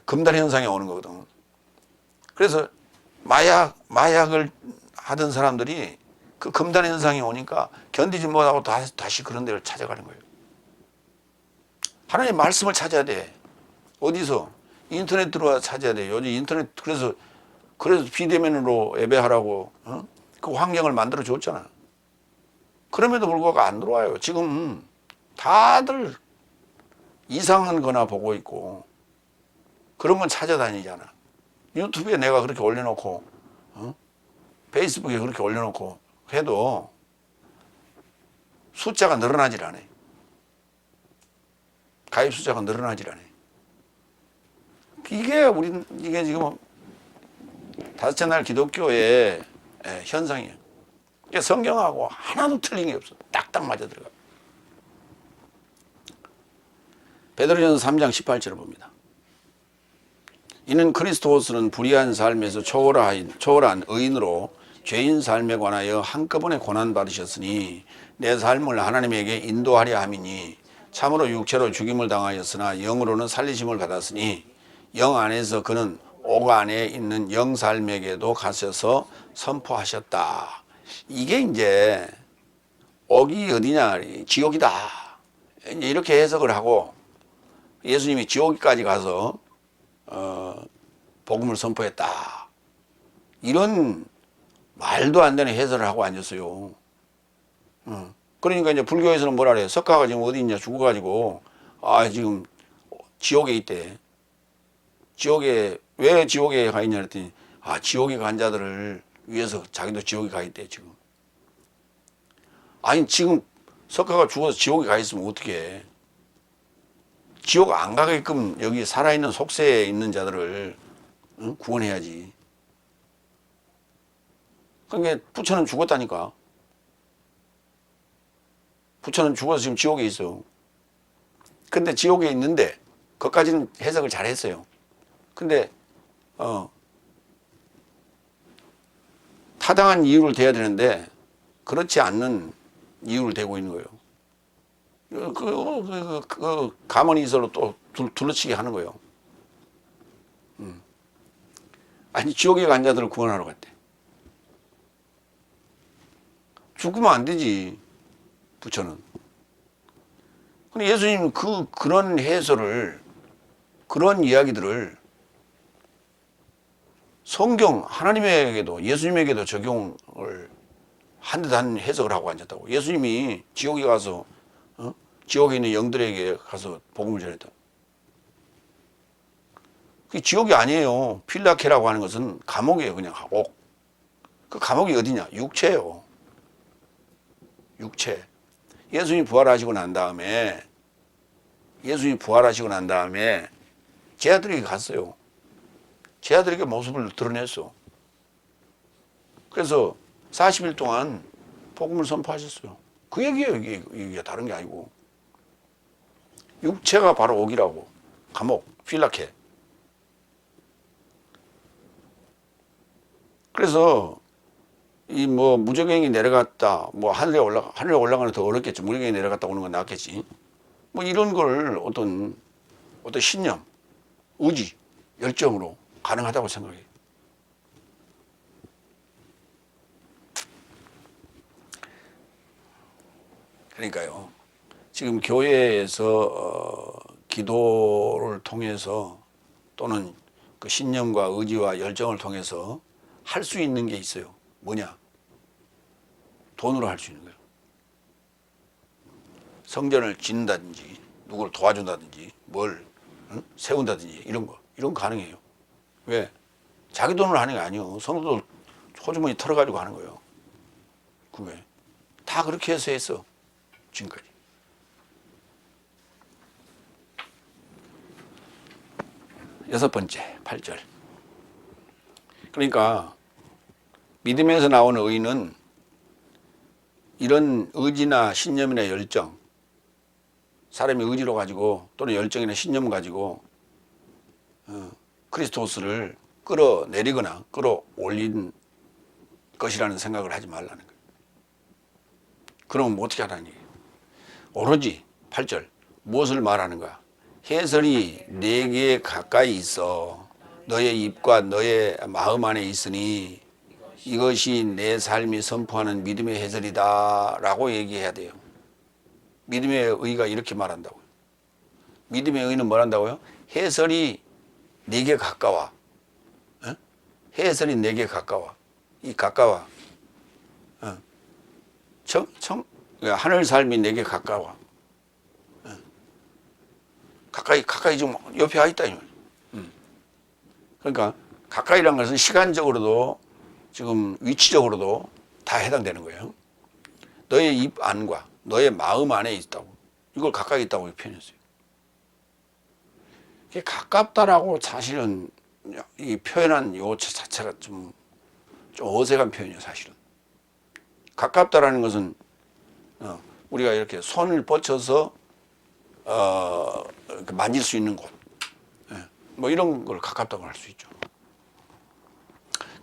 Speaker 1: 금단 현상이 오는 거거든. 그래서 마약을 하던 사람들이 그 금단 현상이 오니까 견디지 못하고 다시 그런 데를 찾아가는 거예요. 하나님의 말씀을 찾아야 돼. 어디서? 인터넷 들어와 찾아야 돼. 요즘 인터넷 그래서 비대면으로 예배하라고 그 환경을 만들어 줬잖아. 그럼에도 불구하고 안 들어와요. 지금 다들 이상한 거나 보고 있고 그런 건 찾아다니잖아. 유튜브에 내가 그렇게 올려놓고 페이스북에 그렇게 올려놓고 해도 숫자가 늘어나질 않아요. 가입 숫자가 늘어나질 않아요. 이게 지금 다섯째 날 기독교의 현상이에요. 성경하고 하나도 틀린 게 없어. 딱딱 맞아 들어가. 베드로전서 3장 18절을 봅니다. 이는 그리스도스는 불의한 삶에서 초월한 의인으로 죄인 삶에 관하여 한꺼번에 고난 받으셨으니 내 삶을 하나님에게 인도하려 함이니 참으로 육체로 죽임을 당하였으나 영으로는 살리심을 받았으니 영 안에서 그는 옥 안에 있는 영 삶에게도 가셔서 선포하셨다. 이게 이제 옥이 어디냐? 지옥이다. 이렇게 해석을 하고 예수님이 지옥까지 가서 복음을 선포했다. 이런 말도 안 되는 해설을 하고 앉았어요. 그러니까 이제 불교에서는 뭐라 그래요? 석가가 지금 어디 있냐 죽어가지고 지금 지옥에 있대. 지옥에 왜 지옥에 가 있냐 그랬더니 지옥에 간 자들을 위해서 자기도 지옥에 가 있대 지금. 아니 지금 석가가 죽어서 지옥에 가 있으면 어떻게 해? 지옥 안 가게끔 여기 살아있는 속세에 있는 자들을 구원해야지. 그러니까 부처는 죽었다니까. 부처는 죽어서 지금 지옥에 있어요. 근데 지옥에 있는데 그것까지는 해석을 잘 했어요. 근데 타당한 이유를 대야 되는데 그렇지 않는 이유를 대고 있는 거예요. 가만히 있어도 또 둘러치게 하는 거예요. 아니 지옥에 간 자들을 구원하러 갔대. 죽으면 안 되지 부처는. 근데 예수님은 그런 해설을 그런 이야기들을 성경 하나님에게도 예수님에게도 적용을 한 듯한 해석을 하고 앉았다고. 예수님이 지옥에 가서 지옥에 있는 영들에게 가서 복음을 전했다. 그게 지옥이 아니에요. 필라케라고 하는 것은 감옥이에요. 그냥 감옥. 그 감옥이 어디냐? 육체예요. 육체. 예수님이 부활하시고 난 다음에 제 아들에게 갔어요. 제 아들에게 모습을 드러냈어. 그래서 40일 동안 복음을 선포하셨어요. 그 얘기예요. 이게 다른 게 아니고. 육체가 바로 옥이라고. 감옥, 필라케. 그래서 이 뭐 무적행이 내려갔다, 뭐 하늘에 올라가는 더 어렵겠지. 무적행이 내려갔다 오는 건 낫겠지. 뭐 이런 걸 어떤 신념, 의지, 열정으로 가능하다고 생각해요. 그러니까요. 지금 교회에서 기도를 통해서 또는 그 신념과 의지와 열정을 통해서 할 수 있는 게 있어요. 뭐냐? 돈으로 할 수 있는 거예요. 성전을 짓는다든지 누구를 도와준다든지 뭘 세운다든지 이런 거 가능해요. 왜? 자기 돈으로 하는 게 아니에요. 성도들 호주머니 털어가지고 하는 거예요. 그게 다 그렇게 해서 했어. 지금까지. 여섯 번째, 8절. 그러니까 믿음에서 나오는 의는 이런 의지나 신념이나 열정, 사람의 의지로 가지고 또는 열정이나 신념을 가지고 크리스토스를 끌어내리거나 끌어올린 것이라는 생각을 하지 말라는 거예요. 그럼 어떻게 하라는 얘기예요? 오로지 8절 무엇을 말하는 거야? 해설이 내게 가까이 있어 너의 입과 너의 마음 안에 있으니 이것이 내 삶이 선포하는 믿음의 해설이다 라고 얘기해야 돼요. 믿음의 의가 이렇게 말한다고요. 믿음의 의는 뭘 한다고요? 해설이 내게 가까워. 해설이 내게 가까워. 이 가까워. 하늘 삶이 내게 가까워. 가까이 좀 옆에 와 있다. 그러니까 가까이란 것은 시간적으로도 지금 위치적으로도 다 해당되는 거예요. 너의 입 안과 너의 마음 안에 있다고. 이걸 가까이 있다고 표현했어요. 이게 가깝다라고 사실은 이 표현한 요 자체가 좀 어색한 표현이에요, 사실은. 가깝다라는 것은 우리가 이렇게 손을 뻗쳐서 만질 수 있는 곳, 뭐 이런 걸 가깝다고 할 수 있죠.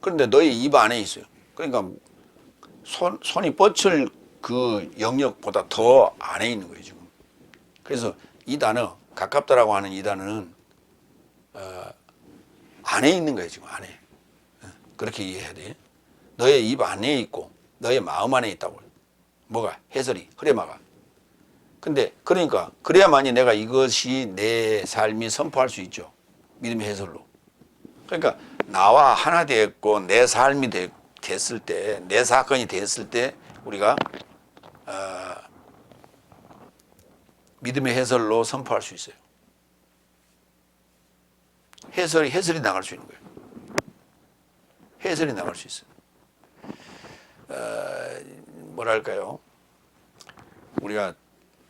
Speaker 1: 그런데 너의 입 안에 있어요. 그러니까 손이 뻗칠 그 영역보다 더 안에 있는 거예요, 지금. 그래서 이 단어, 가깝다라고 하는 이 단어는 안에 있는 거예요, 지금 안에. 그렇게 이해해야 돼. 너의 입 안에 있고 너의 마음 안에 있다고. 뭐가? 해설이, 흐레마가. 근데 그러니까 그래야만이 내가 이것이 내 삶이 선포할 수 있죠. 믿음의 해설로. 그러니까 나와 하나 되었고 내 삶이 됐을 때, 내 사건이 됐을 때 우리가 믿음의 해설로 선포할 수 있어요. 해설이 나갈 수 있는 거예요. 해설이 나갈 수 있어요. 뭐랄까요? 우리가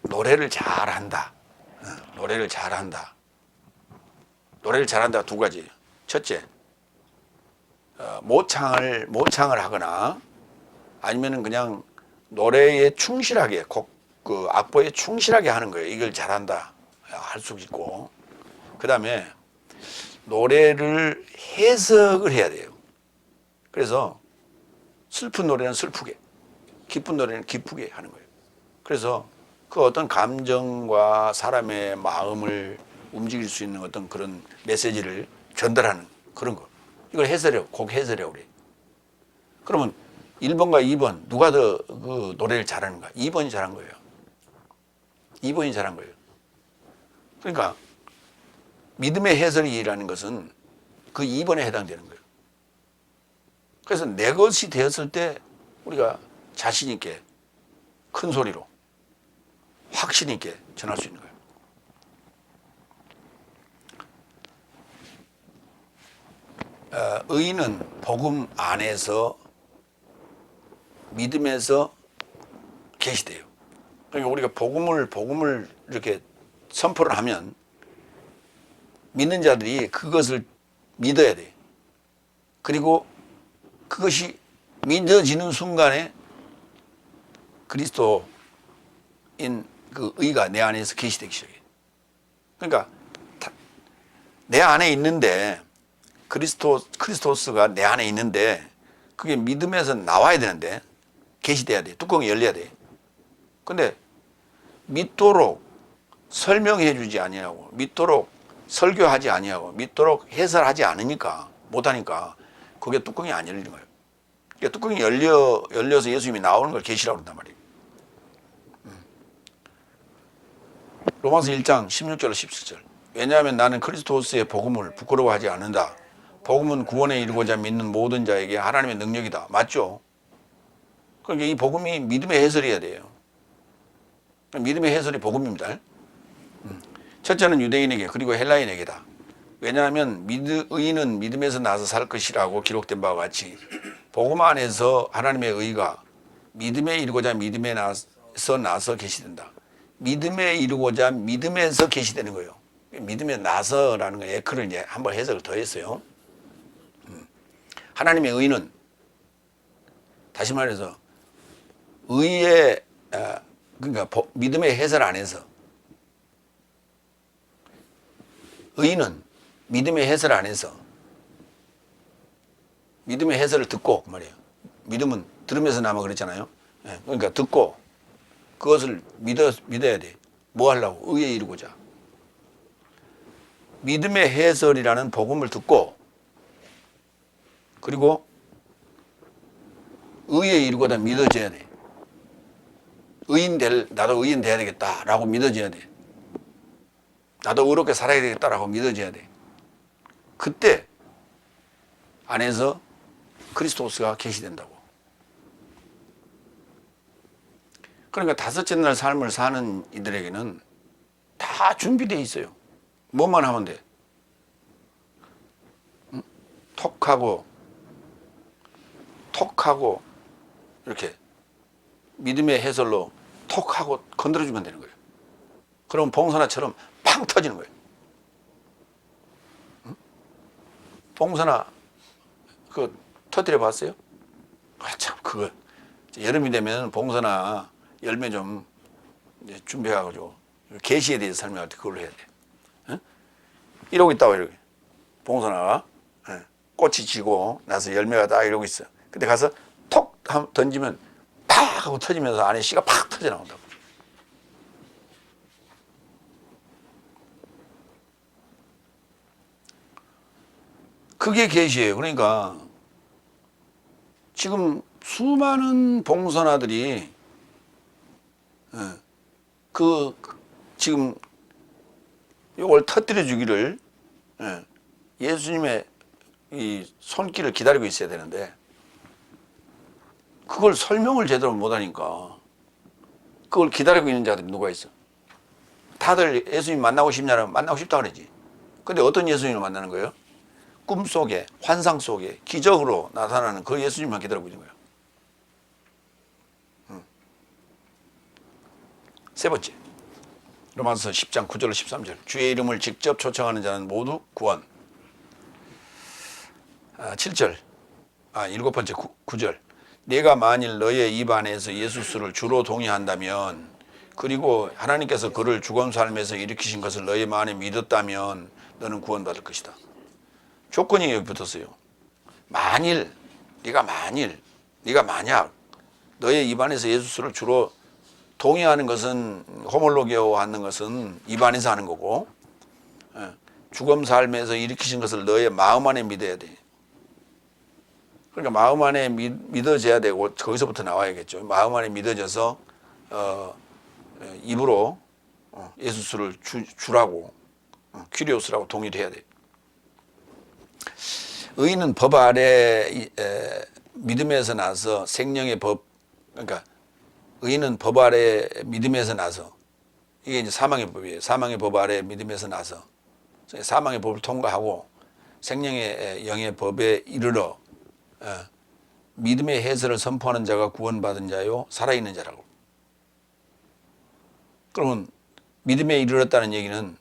Speaker 1: 노래를 잘한다. 노래를 잘한다. 노래를 잘한다 두 가지. 첫째, 모창을 하거나 아니면은 그냥 노래에 충실하게 그 악보에 충실하게 하는 거예요. 이걸 잘한다 할 수 있고, 그 다음에 노래를 해석을 해야 돼요. 그래서 슬픈 노래는 슬프게, 기쁜 노래는 기쁘게 하는 거예요. 그래서 그 어떤 감정과 사람의 마음을 움직일 수 있는 어떤 그런 메시지를 전달하는 그런 거. 이걸 곡 해설이라고 그래요. 그러면 1번과 2번 누가 더 그 노래를 잘하는가? 2번이 잘한 거예요. 2번이 잘한 거예요. 그러니까 믿음의 해설이라는 것은 그 2번에 해당되는 거예요. 그래서 내 것이 되었을 때 우리가 자신 있게 큰 소리로 확신 있게 전할 수 있는 거예요. 의인은 복음 안에서 믿음에서 계시돼요. 그러니까 우리가 복음을 이렇게 선포를 하면 믿는 자들이 그것을 믿어야 돼요. 그리고 그것이 믿어지는 순간에 그리스도인 그 의가 내 안에서 계시되기 시작해요. 그러니까 내 안에 있는데 크리스토스가 내 안에 있는데 그게 믿음에서 나와야 되는데 계시돼야 돼. 뚜껑이 열려야 돼. 근데 믿도록 설명해 주지 아니하고 믿도록 설교하지 아니하고 믿도록 해설하지 않으니까 못하니까 그게 뚜껑이 안 열리는 거예요. 그러니까 뚜껑이 열려서 예수님이 나오는 걸 계시라고 그런단 말이에요. 로마서 1장 16절 17절. 왜냐하면 나는 그리스도스의 복음을 부끄러워하지 않는다. 복음은 구원에 이르고자 믿는 모든 자에게 하나님의 능력이다. 맞죠? 그러니까 이 복음이 믿음의 해설이어야 돼요. 믿음의 해설이 복음입니다. 첫째는 유대인에게 그리고 헬라인에게다. 왜냐하면 의인은 믿음에서 나서 살 것이라고 기록된 바와 같이 복음 안에서 하나님의 의가 믿음에 이르고자 믿음에 나서 계시된다. 믿음에 이르고자 믿음에서 계시되는 거예요. 믿음에 나서라는 거에 에크를 이제 한번 해석을 더 했어요. 하나님의 의는 다시 말해서 의의 그러니까 믿음의 해설 안에서 의는 믿음의 해설 안에서 믿음의 해설을 듣고 그 말이에요. 믿음은 들으면서 나면 그랬잖아요. 그러니까 듣고 그것을 믿어야 돼. 뭐 하려고? 의에 이르고자. 믿음의 해설이라는 복음을 듣고 그리고 의에 이르고자 믿어져야 돼. 나도 의인 돼야 되겠다라고 믿어져야 돼. 나도 의롭게 살아야 되겠다라고 믿어져야 돼. 그때 안에서 그리스도스가 계시된다고. 그러니까 다섯째 날 삶을 사는 이들에게는 다 준비되어 있어요. 뭐만 하면 돼. 응? 톡하고 이렇게 믿음의 해설로 톡하고 건드려주면 되는 거예요. 그럼 봉선화처럼 팡 터지는 거예요. 응? 봉선화 그거 터뜨려 봤어요? 참 그거 여름이 되면 봉선화 열매 좀 준비해가지고 계시에 대해서 설명할 때 그걸로 해야 돼. 응? 이러고 있다고 이렇게 봉선화가 꽃이 지고 나서 열매가 딱 이러고 있어. 근데 가서 톡 던지면 팍 하고 터지면서 안에 씨가 팍 터져 나온다고. 그게 계시예요. 그러니까 지금 수많은 봉선화들이 지금 이걸 터뜨려 주기를 예수님의 이 손길을 기다리고 있어야 되는데 그걸 설명을 제대로 못하니까 그걸 기다리고 있는 자들이 누가 있어? 다들 예수님 만나고 싶냐면 만나고 싶다 그러지. 근데 어떤 예수님을 만나는 거예요? 꿈속에, 환상 속에, 기적으로 나타나는 그 예수님만 기다리고 있는 거예요. 세 번째, 로마서 10장 9절 13절. 주의 이름을 직접 초청하는 자는 모두 구원. 7절, 일곱 번째 9절. 내가 만일 너의 입 안에서 예수를 주로 동의한다면, 그리고 하나님께서 그를 죽은 삶에서 일으키신 것을 너의 마음에 믿었다면 너는 구원받을 것이다. 조건이 여기 붙었어요. 네가 만약 너의 입 안에서 예수를 주로 동의하는 것은 호몰로게오 하는 것은 입 안에서 하는 거고, 죽음 삶에서 일으키신 것을 너의 마음 안에 믿어야 돼. 그러니까 마음 안에 믿어져야 되고 거기서부터 나와야겠죠. 마음 안에 믿어져서 입으로 예수를 주라고 퀴리오스라고 동의를 해야 돼. 의인은 법 아래 믿음에서 나서 생명의 법, 그러니까 의인은 법 아래 믿음에서 나서, 이게 이제 사망의 법이에요. 사망의 법 아래 믿음에서 나서 사망의 법을 통과하고 생명의 영의 법에 이르러 믿음의 해설을 선포하는 자가 구원받은 자요 살아있는 자라고. 그러면 믿음에 이르렀다는 얘기는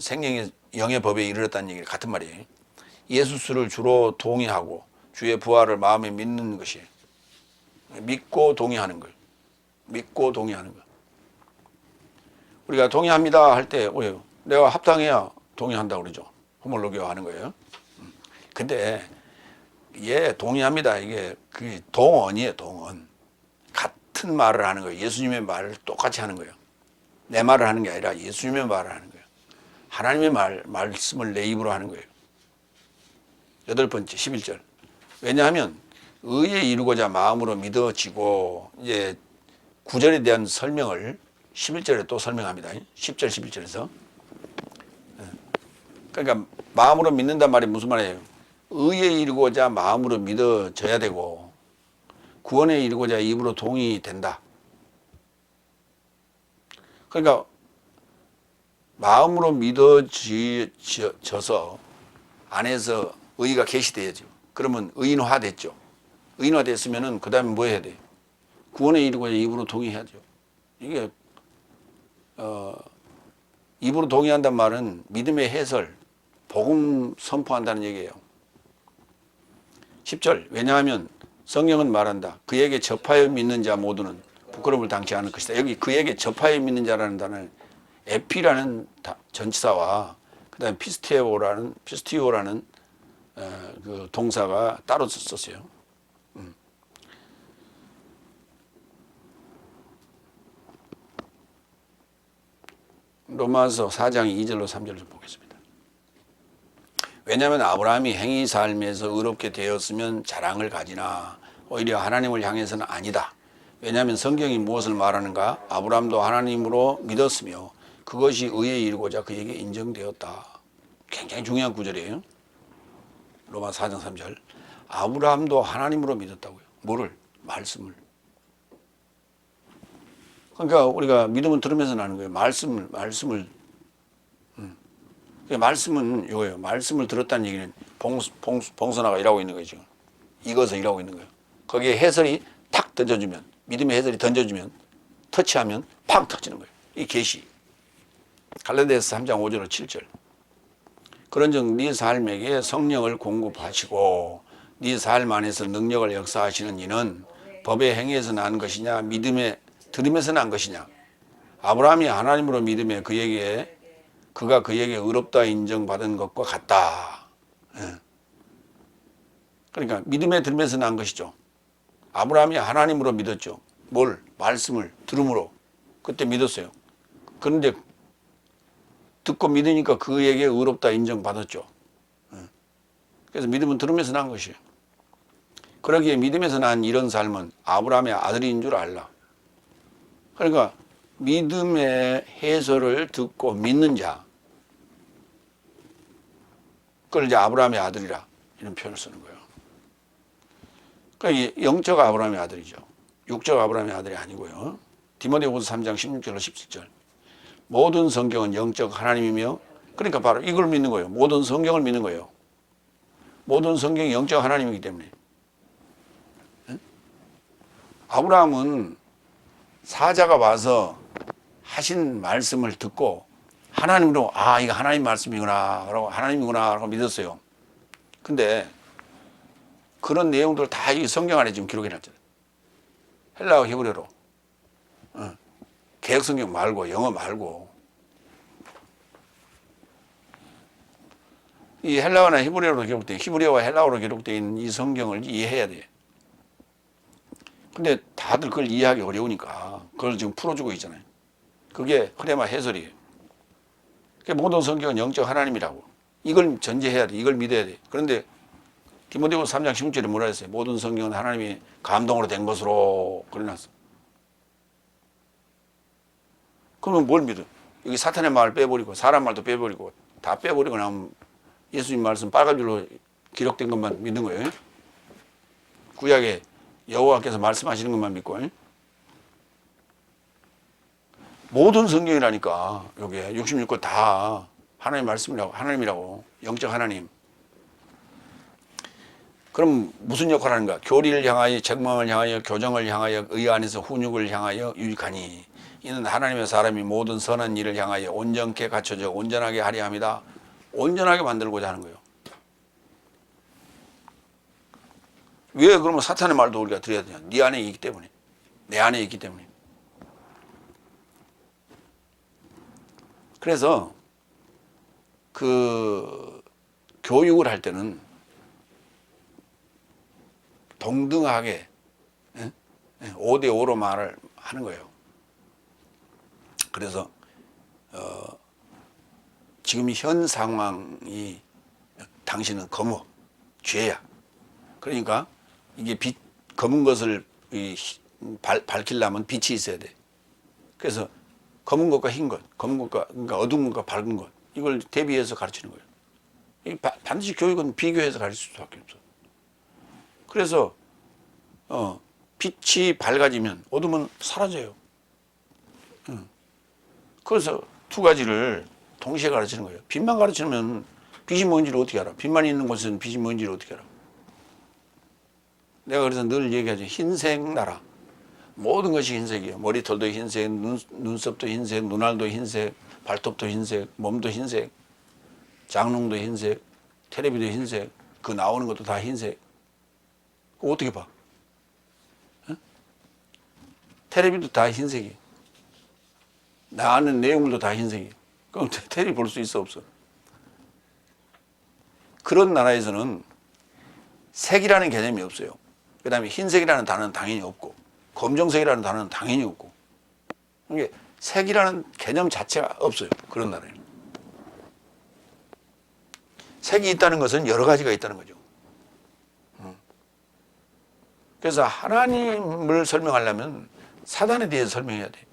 Speaker 1: 생명의 영의 법에 이르렀다는 얘기는 같은 말이에요. 예수를 주로 동의하고 주의 부활을 마음에 믿는 것이 믿고 동의하는 걸. 우리가 동의합니다 할 때 내가 합당해야 동의한다고 그러죠. 호몰로게오 하는 거예요. 근데 동의합니다. 이게 그 동언이에요. 동언. 같은 말을 하는 거예요. 예수님의 말을 똑같이 하는 거예요. 내 말을 하는 게 아니라 예수님의 말을 하는 거예요. 하나님의 말씀을 내 입으로 하는 거예요. 여덟 번째 11절. 왜냐하면 의에 이루고자 마음으로 믿어지고, 이제 9절에 대한 설명을 11절에 또 설명합니다. 10절 11절에서. 그러니까 마음으로 믿는단 말이 무슨 말이에요? 의에 이르고자 마음으로 믿어져야 되고 구원에 이르고자 입으로 동의된다. 그러니까 마음으로 믿어져서 안에서 의가 계시돼야죠. 그러면 의인화 됐죠. 의인화 됐으면은 그 다음에 뭐 해야 돼? 구원에 이르고자 입으로 동의해야죠. 이게 입으로 동의한단 말은 믿음의 해설, 복음 선포한다는 얘기예요. 10절. 왜냐하면 성경은 말한다. 그에게 접하여 믿는 자 모두는 부끄러움을 당치 않을 것이다. 여기 그에게 접하여 믿는 자라는 단어는 에피라는 전치사와 그 다음에 피스티오라는 그 동사가 따로 썼어요. 로마서 4장 2절로 3절을 보겠습니다. 왜냐하면 아브라함이 행위 삶에서 의롭게 되었으면 자랑을 가지나 오히려 하나님을 향해서는 아니다. 왜냐하면 성경이 무엇을 말하는가? 아브라함도 하나님으로 믿었으며 그것이 의에 이르고자 그에게 인정되었다. 굉장히 중요한 구절이에요. 로마 4장 3절. 아브라함도 하나님으로 믿었다고요. 뭐를? 말씀을. 그러니까 우리가 믿음은 들으면서 나는 거예요. 말씀을. 말씀은 이거예요. 말씀을 들었다는 얘기는 봉선화가 일하고 있는 거예요. 지금 이것을 일하고 있는 거예요. 거기에 해설이 탁 던져주면, 믿음의 해설이 던져주면, 터치하면 팍 터지는 거예요. 이 계시. 갈라디아서 3장 5절로 7절. 그런즉 네 삶에게 성령을 공급하시고 네 삶 안에서 능력을 역사하시는 이는 법의 행위에서 난 것이냐 믿음에 들음에서 난 것이냐. 아브라함이 하나님으로 믿음에 그가 그에게 의롭다 인정받은 것과 같다. 그러니까 믿음에 들음에서 난 것이죠. 아브라함이 하나님으로 믿었죠. 뭘? 말씀을 들음으로. 그때 믿었어요. 그런데 듣고 믿으니까 그에게 의롭다 인정받았죠. 그래서 믿음은 들으면서 난 것이에요. 그러기에 믿음에서 난 이런 삶은 아브라함의 아들인 줄 알라. 그러니까 믿음의 해설을 듣고 믿는 자, 그걸 이제 아브라함의 아들이라 이런 표현을 쓰는 거예요. 그러니까 영적 아브라함의 아들이죠. 육적 아브라함의 아들이 아니고요. 디모데후서 3장 16절로 17절. 모든 성경은 영적 하나님이며, 그러니까 바로 이걸 믿는 거예요. 모든 성경을 믿는 거예요. 모든 성경이 영적 하나님이기 때문에. 아브라함은 사자가 와서 하신 말씀을 듣고 하나님으로 이거 하나님 말씀이구나 라고 하나님이구나 라고 믿었어요. 근데 그런 내용들 다 이 성경 안에 지금 기록해 놨잖아요. 헬라어 히브리어로. 개혁성경 말고 영어 말고. 이 헬라어나 히브리어로 기록된, 히브리어와 헬라어로 기록된 이 성경을 이해해야 돼. 근데 다들 그걸 이해하기 어려우니까 그걸 지금 풀어주고 있잖아요. 그게 흐레마 해설이에요. 모든 성경은 영적 하나님이라고. 이걸 전제해야 돼. 이걸 믿어야 돼. 그런데 디모데후서 3장 16절에 뭐라 했어요? 모든 성경은 하나님이 감동으로 된 것으로 그려놨어. 그러면 뭘 믿어? 여기 사탄의 말 빼버리고 사람 말도 빼버리고 다 빼버리고 나면 예수님 말씀 빨간 줄로 기록된 것만 믿는 거예요. 구약에 여호와께서 말씀하시는 것만 믿고. 모든 성경이라니까. 요게 66권 다 하나님 말씀이라고, 하나님이라고. 영적 하나님. 그럼 무슨 역할을 하는가? 교리를 향하여, 책망을 향하여, 교정을 향하여, 의 안에서 훈육을 향하여 유익하니 이는 하나님의 사람이 모든 선한 일을 향하여 온전케 갖춰져 온전하게 하려 합니다. 온전하게 만들고자 하는 거예요. 왜 그러면 사탄의 말도 우리가 들어야 되냐? 네 안에 있기 때문에. 내 안에 있기 때문에. 그래서 그 교육을 할 때는 동등하게 5대5로 말을 하는 거예요. 그래서 지금 현 상황이 당신은 검어, 죄야. 그러니까 이게 검은 것을 밝히려면 빛이 있어야 돼. 그래서 검은 것과 흰 것, 검은 것과 그러니까 어두운 것과 밝은 것, 이걸 대비해서 가르치는 거예요. 반드시 교육은 비교해서 가르칠 수밖에 없어. 그래서 빛이 밝아지면 어둠은 사라져요. 그래서 두 가지를 동시에 가르치는 거예요. 빛만 가르치면 빛이 뭔지를 어떻게 알아? 빛만 있는 곳은 빛이 뭔지를 어떻게 알아? 내가 그래서 늘 얘기하죠. 흰색 나라. 모든 것이 흰색이에요. 머리털도 흰색, 눈썹도 흰색, 눈알도 흰색, 발톱도 흰색, 몸도 흰색, 장롱도 흰색, 텔레비도 흰색, 그 나오는 것도 다 흰색. 그거 어떻게 봐? 텔레비도 다 흰색이에요. 나 아는 내용물도 다 흰색이에요. 그럼 텔레비 볼 수 있어, 없어? 그런 나라에서는 색이라는 개념이 없어요. 그 다음에 흰색이라는 단어는 당연히 없고, 검정색이라는 단어는 당연히 없고, 이게 색이라는 개념 자체가 없어요. 그런 나라에는. 색이 있다는 것은 여러 가지가 있다는 거죠. 그래서 하나님을 설명하려면 사단에 대해서 설명해야 돼.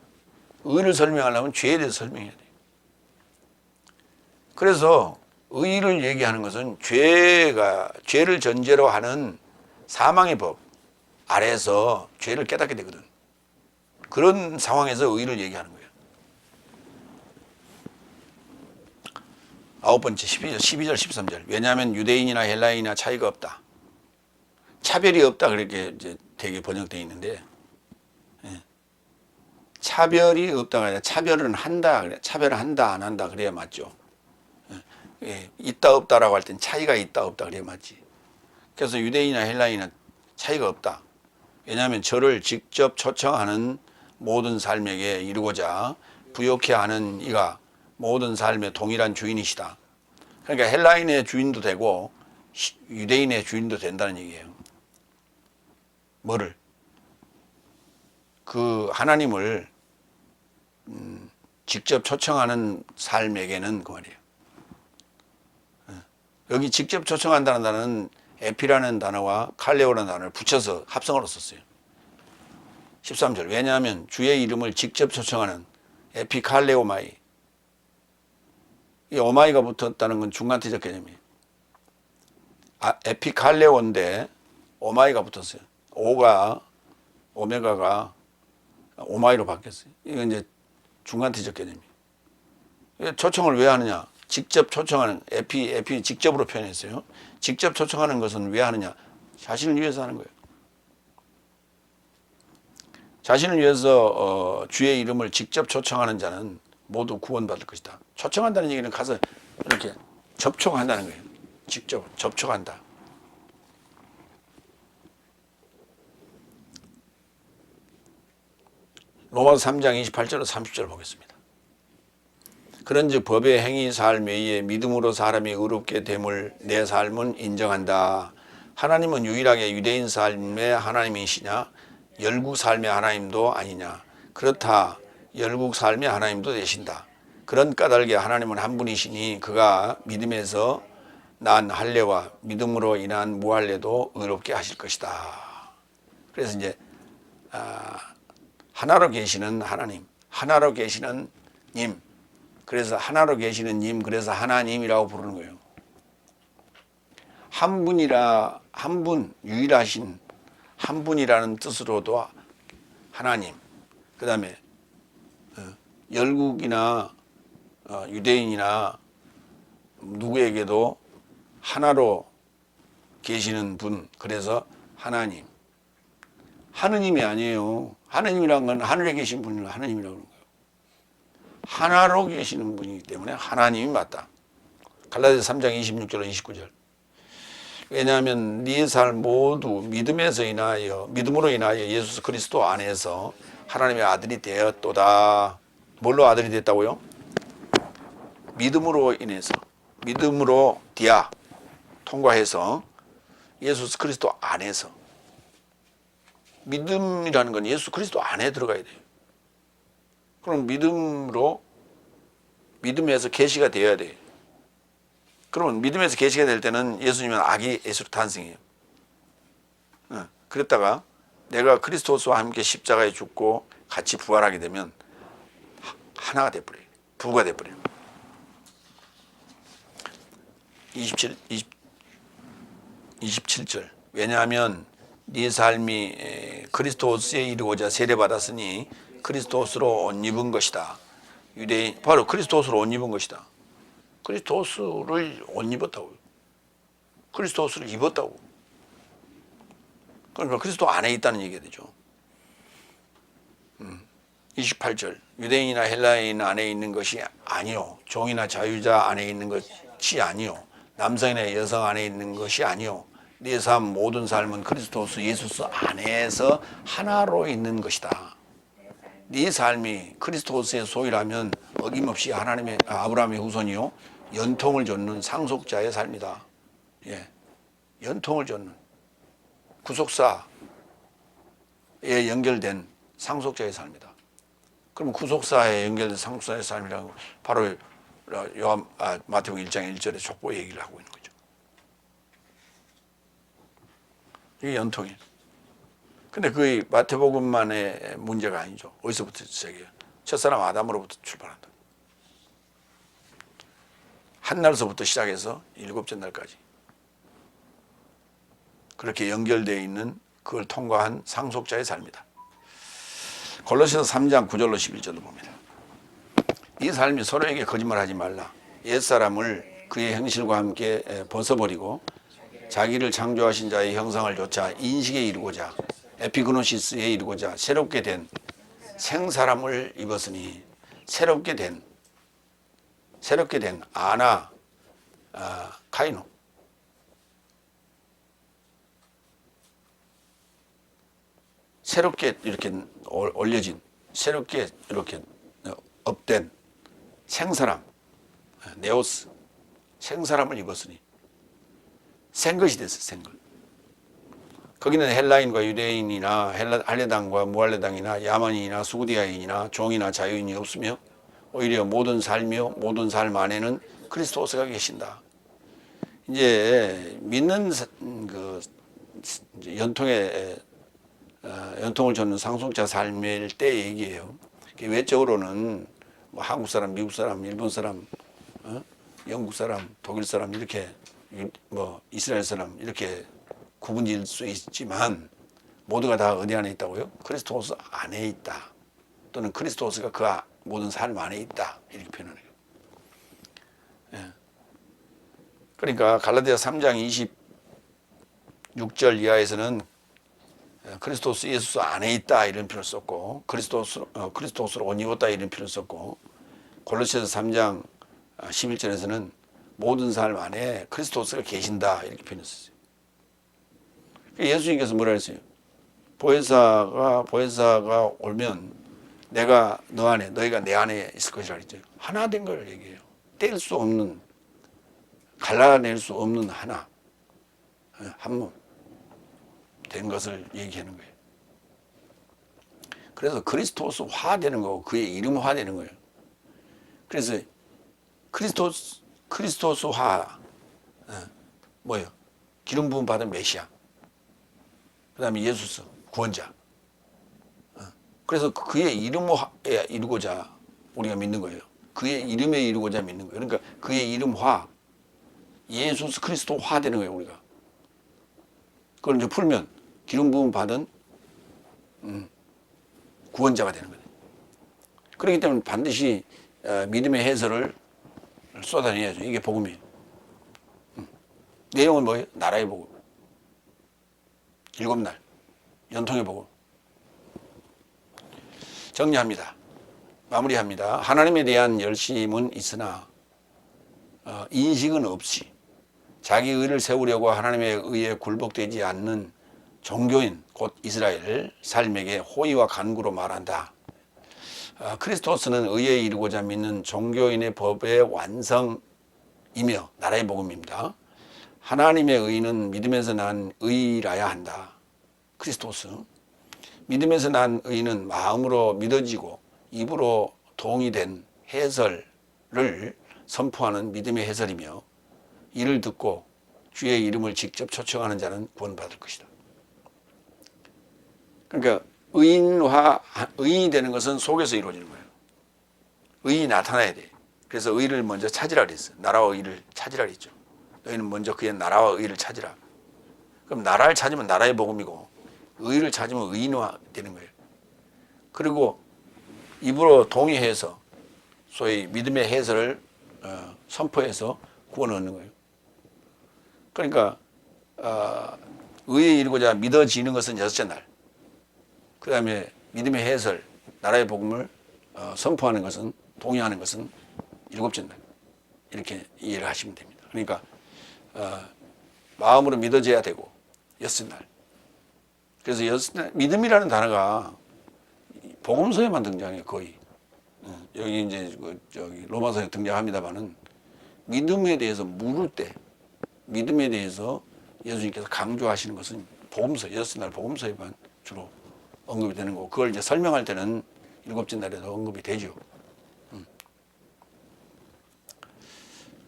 Speaker 1: 의를 설명하려면 죄에 대해서 설명해야 돼. 그래서 의를 얘기하는 것은 죄를 전제로 하는 사망의 법 아래에서 죄를 깨닫게 되거든. 그런 상황에서 의를 얘기하는 거예요. 9번째 12절 13절. 왜냐하면 유대인이나 헬라인이나 차이가 없다. 차별이 없다 그렇게 이제 되게 번역되어 있는데, 차별이 없다가 아니라 차별은 한다 그래. 차별을 한다 안 한다 그래야 맞죠. 있다 없다라고 할 땐 차이가 있다 없다 그래야 맞지. 그래서 유대인이나 헬라인은 차이가 없다. 왜냐하면 저를 직접 초청하는 모든 삶에게 이루고자 부욕해 하는 이가 모든 삶의 동일한 주인이시다. 그러니까 헬라인의 주인도 되고 유대인의 주인도 된다는 얘기예요. 뭐를? 그 하나님을 직접 초청하는 삶에게는 그 말이에요. 여기 직접 초청한다는 단어는 에피라는 단어와 칼레오라는 단어를 붙여서 합성어로 썼어요. 13절. 왜냐하면 주의 이름을 직접 초청하는 에피칼레오마이. 이 오마이가 붙었다는 건 중간태적 개념이에요. 에피칼레온데 오마이가 붙었어요. 오메가가 오마이로 바뀌었어요. 이건 이제 중간티적 개념이에요. 초청을 왜 하느냐? 직접 초청하는, 에피 직접으로 표현했어요. 직접 초청하는 것은 왜 하느냐? 자신을 위해서 하는 거예요. 자신을 위해서 주의 이름을 직접 초청하는 자는 모두 구원받을 것이다. 초청한다는 얘기는 가서 이렇게 접촉한다는 거예요. 직접 접촉한다. 로마서 3장 28절로 30절 보겠습니다. 그런즉 법의 행위 삶 외에 믿음으로 사람이 의롭게 됨을 내 삶은 인정한다. 하나님은 유일하게 유대인 삶의 하나님이시냐? 열국 삶의 하나님도 아니냐? 그렇다. 열국 삶의 하나님도 되신다. 그런 까닭에 하나님은 한 분이시니 그가 믿음에서 난 할례와 믿음으로 인한 무할례도 의롭게 하실 것이다. 그래서 이제 하나로 계시는 하나님, 하나로 계시는 님, 그래서 하나로 계시는 님, 그래서 하나님이라고 부르는 거예요. 한 분이라, 한 분, 유일하신 한 분이라는 뜻으로도 하나님, 그 다음에 열국이나 유대인이나 누구에게도 하나로 계시는 분, 그래서 하나님. 하느님이 아니에요. 하느님이란 건 하늘에 계신 분을 하느님이라고 그러는 거예요. 하나로 계시는 분이기 때문에 하나님이 맞다. 갈라디아서 3장 26절로 29절. 왜냐하면 네 삶 모두 믿음에서 인하여, 믿음으로 인하여 예수 그리스도 안에서 하나님의 아들이 되었도다. 뭘로 아들이 됐다고요? 믿음으로 인해서, 믿음으로 통과해서 예수 그리스도 안에서. 믿음이라는 건 예수 그리스도 안에 들어가야 돼요. 그럼 믿음에서 계시가 되어야 돼요. 그러면 믿음에서 계시가 될 때는 예수님은 아기 예수로 탄생해요. 그랬다가 내가 그리스도와 함께 십자가에 죽고 같이 부활하게 되면 하나가 돼버려요. 부가 돼버려요. 27절. 왜냐하면 네 삶이 그리스도스에 이르고자 세례받았으니 그리스도스로 옷 입은 것이다. 유대인, 바로 그리스도스로 옷 입은 것이다. 그리스도스를 옷 입었다고요. 그리스도스를 입었다고. 그러니까 그리스도 안에 있다는 얘기가 되죠. 28절. 유대인이나 헬라인 안에 있는 것이 아니요. 종이나 자유자 안에 있는 것이 아니요. 남성이나 여성 안에 있는 것이 아니요. 네 삶 모든 삶은 그리스도스 예수스 안에서 하나로 있는 것이다. 네 삶이 그리스도스의 소유라면 어김없이 하나님의 아브라함의 후손이요 연통을 좇는 상속자의 삶이다. 예, 연통을 좇는 구속사에 연결된 상속자의 삶이다. 그러면 구속사에 연결된 상속자의 삶이라고 바로 마태복음 1장 1절에 족보 얘기를 하고 있는 거죠. 이게 연통이에요. 근데 그게 마태복음만의 문제가 아니죠. 어디서부터 시작해요? 첫사람 아담으로부터 출발한다. 한 날서부터 시작해서 7째 날까지. 그렇게 연결되어 있는 그걸 통과한 상속자의 삶이다. 골로새서 3장 9절로 11절로 봅니다. 이 삶이 서로에게 거짓말하지 말라. 옛사람을 그의 행실과 함께 벗어버리고 자기를 창조하신 자의 형상을 좇아 인식에 이르고자 에피그노시스에 이르고자 새롭게 된 생사람을 입었으니 새롭게 된 아나 카이노 새롭게 이렇게 올려진 새롭게 이렇게 업된 생사람 네오스 생사람을 입었으니 생것이 됐어. 생것. 거기는 헬라인과 유대인이나 할례당과 무할례당이나 야만인이나 수구디아인이나 종이나 자유인이 없으며 오히려 모든 삶이요 모든 삶 안에는 그리스도스가 계신다. 이제 믿는 그 연통을 좇는 상속자 삶일 때 얘기예요. 외적으로는 뭐 한국 사람, 미국 사람, 일본 사람, 영국 사람, 독일 사람 이렇게 뭐 이스라엘 사람 이렇게 구분질 수 있지만 모두가 다 어디 안에 있다고요? 그리스도스 안에 있다. 또는 그리스도스가 그 모든 삶 안에 있다. 이렇게 표현해요. 예. 그러니까 갈라디아 3장 26절 이하에서는 그리스도스 예수 안에 있다 이런 표현을 썼고 그리스도스로 옷 입었다 이런 표현을 썼고 골로새서 3장 11절에서는 모든 삶 안에 그리스도스가 계신다 이렇게 표현했어요. 예수님께서 뭐라 했어요? 보혜사가 오면 내가 너 안에 너희가 내 안에 있을 것이라 했죠. 하나 된 걸 얘기해요. 뗄 수 없는 갈라낼 수 없는 하나 한 몸 된 것을 얘기하는 거예요. 그래서 그리스도스화 되는 거고 그의 이름화 되는 거예요. 그래서 그리스도스화 뭐예요? 기름 부음 받은 메시아. 그다음에 예수스 구원자. 그래서 그의 이름에 이루고자 우리가 믿는 거예요. 그의 이름에 이루고자 믿는 거예요. 그러니까 그의 이름화, 예수 그리스도화 되는 거예요, 우리가. 그걸 이제 풀면 기름 부음 받은 구원자가 되는 거예요. 그렇기 때문에 반드시 믿음의 해설을 쏟아내야죠. 이게 복음이에요. 내용은 뭐예요? 나라의 복음. 7날 연통의 복음. 정리합니다. 마무리합니다. 하나님에 대한 열심은 있으나 인식은 없이 자기 의를 세우려고 하나님의 의에 굴복되지 않는 종교인 곧 이스라엘 삶에게 호의와 간구로 말한다. 그리스도스는 의에 이르고자 믿는 종교인의 법의 완성이며 나라의 복음입니다. 하나님의 의는 믿음에서 난 의라야 한다. 그리스도스. 믿음에서 난 의는 마음으로 믿어지고 입으로 동의된 해설을 선포하는 믿음의 해설이며 이를 듣고 주의 이름을 직접 초청하는 자는 구원받을 것이다. 그러니까 의인이 되는 것은 속에서 이루어지는 거예요. 의인이 나타나야 돼. 그래서 의를 먼저 찾으라 그랬어요. 나라와 의를 찾으라 그랬죠. 너희는 먼저 그의 나라와 의를 찾으라. 그럼 나라를 찾으면 나라의 복음이고 의를 찾으면 의인화 되는 거예요. 그리고 입으로 동의해서 소위 믿음의 해설을 선포해서 구원을 얻는 거예요. 그러니까 의에 이르고자 믿어지는 것은 6째 날. 그 다음에 믿음의 해설, 나라의 복음을 선포하는 것은, 동의하는 것은 7째 날. 이렇게 이해를 하시면 됩니다. 그러니까 마음으로 믿어져야 되고 6째 날. 그래서 6째 날, 믿음이라는 단어가 복음서에만 등장해요, 거의. 여기 이제 저기 로마서에 등장합니다만은 믿음에 대해서 물을 때, 믿음에 대해서 예수님께서 강조하시는 것은 복음서, 6째 날 복음서에만 주로 언급이 되는 거고, 그걸 이제 설명할 때는 7째 날에도 언급이 되죠.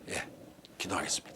Speaker 1: 예, 기도하겠습니다.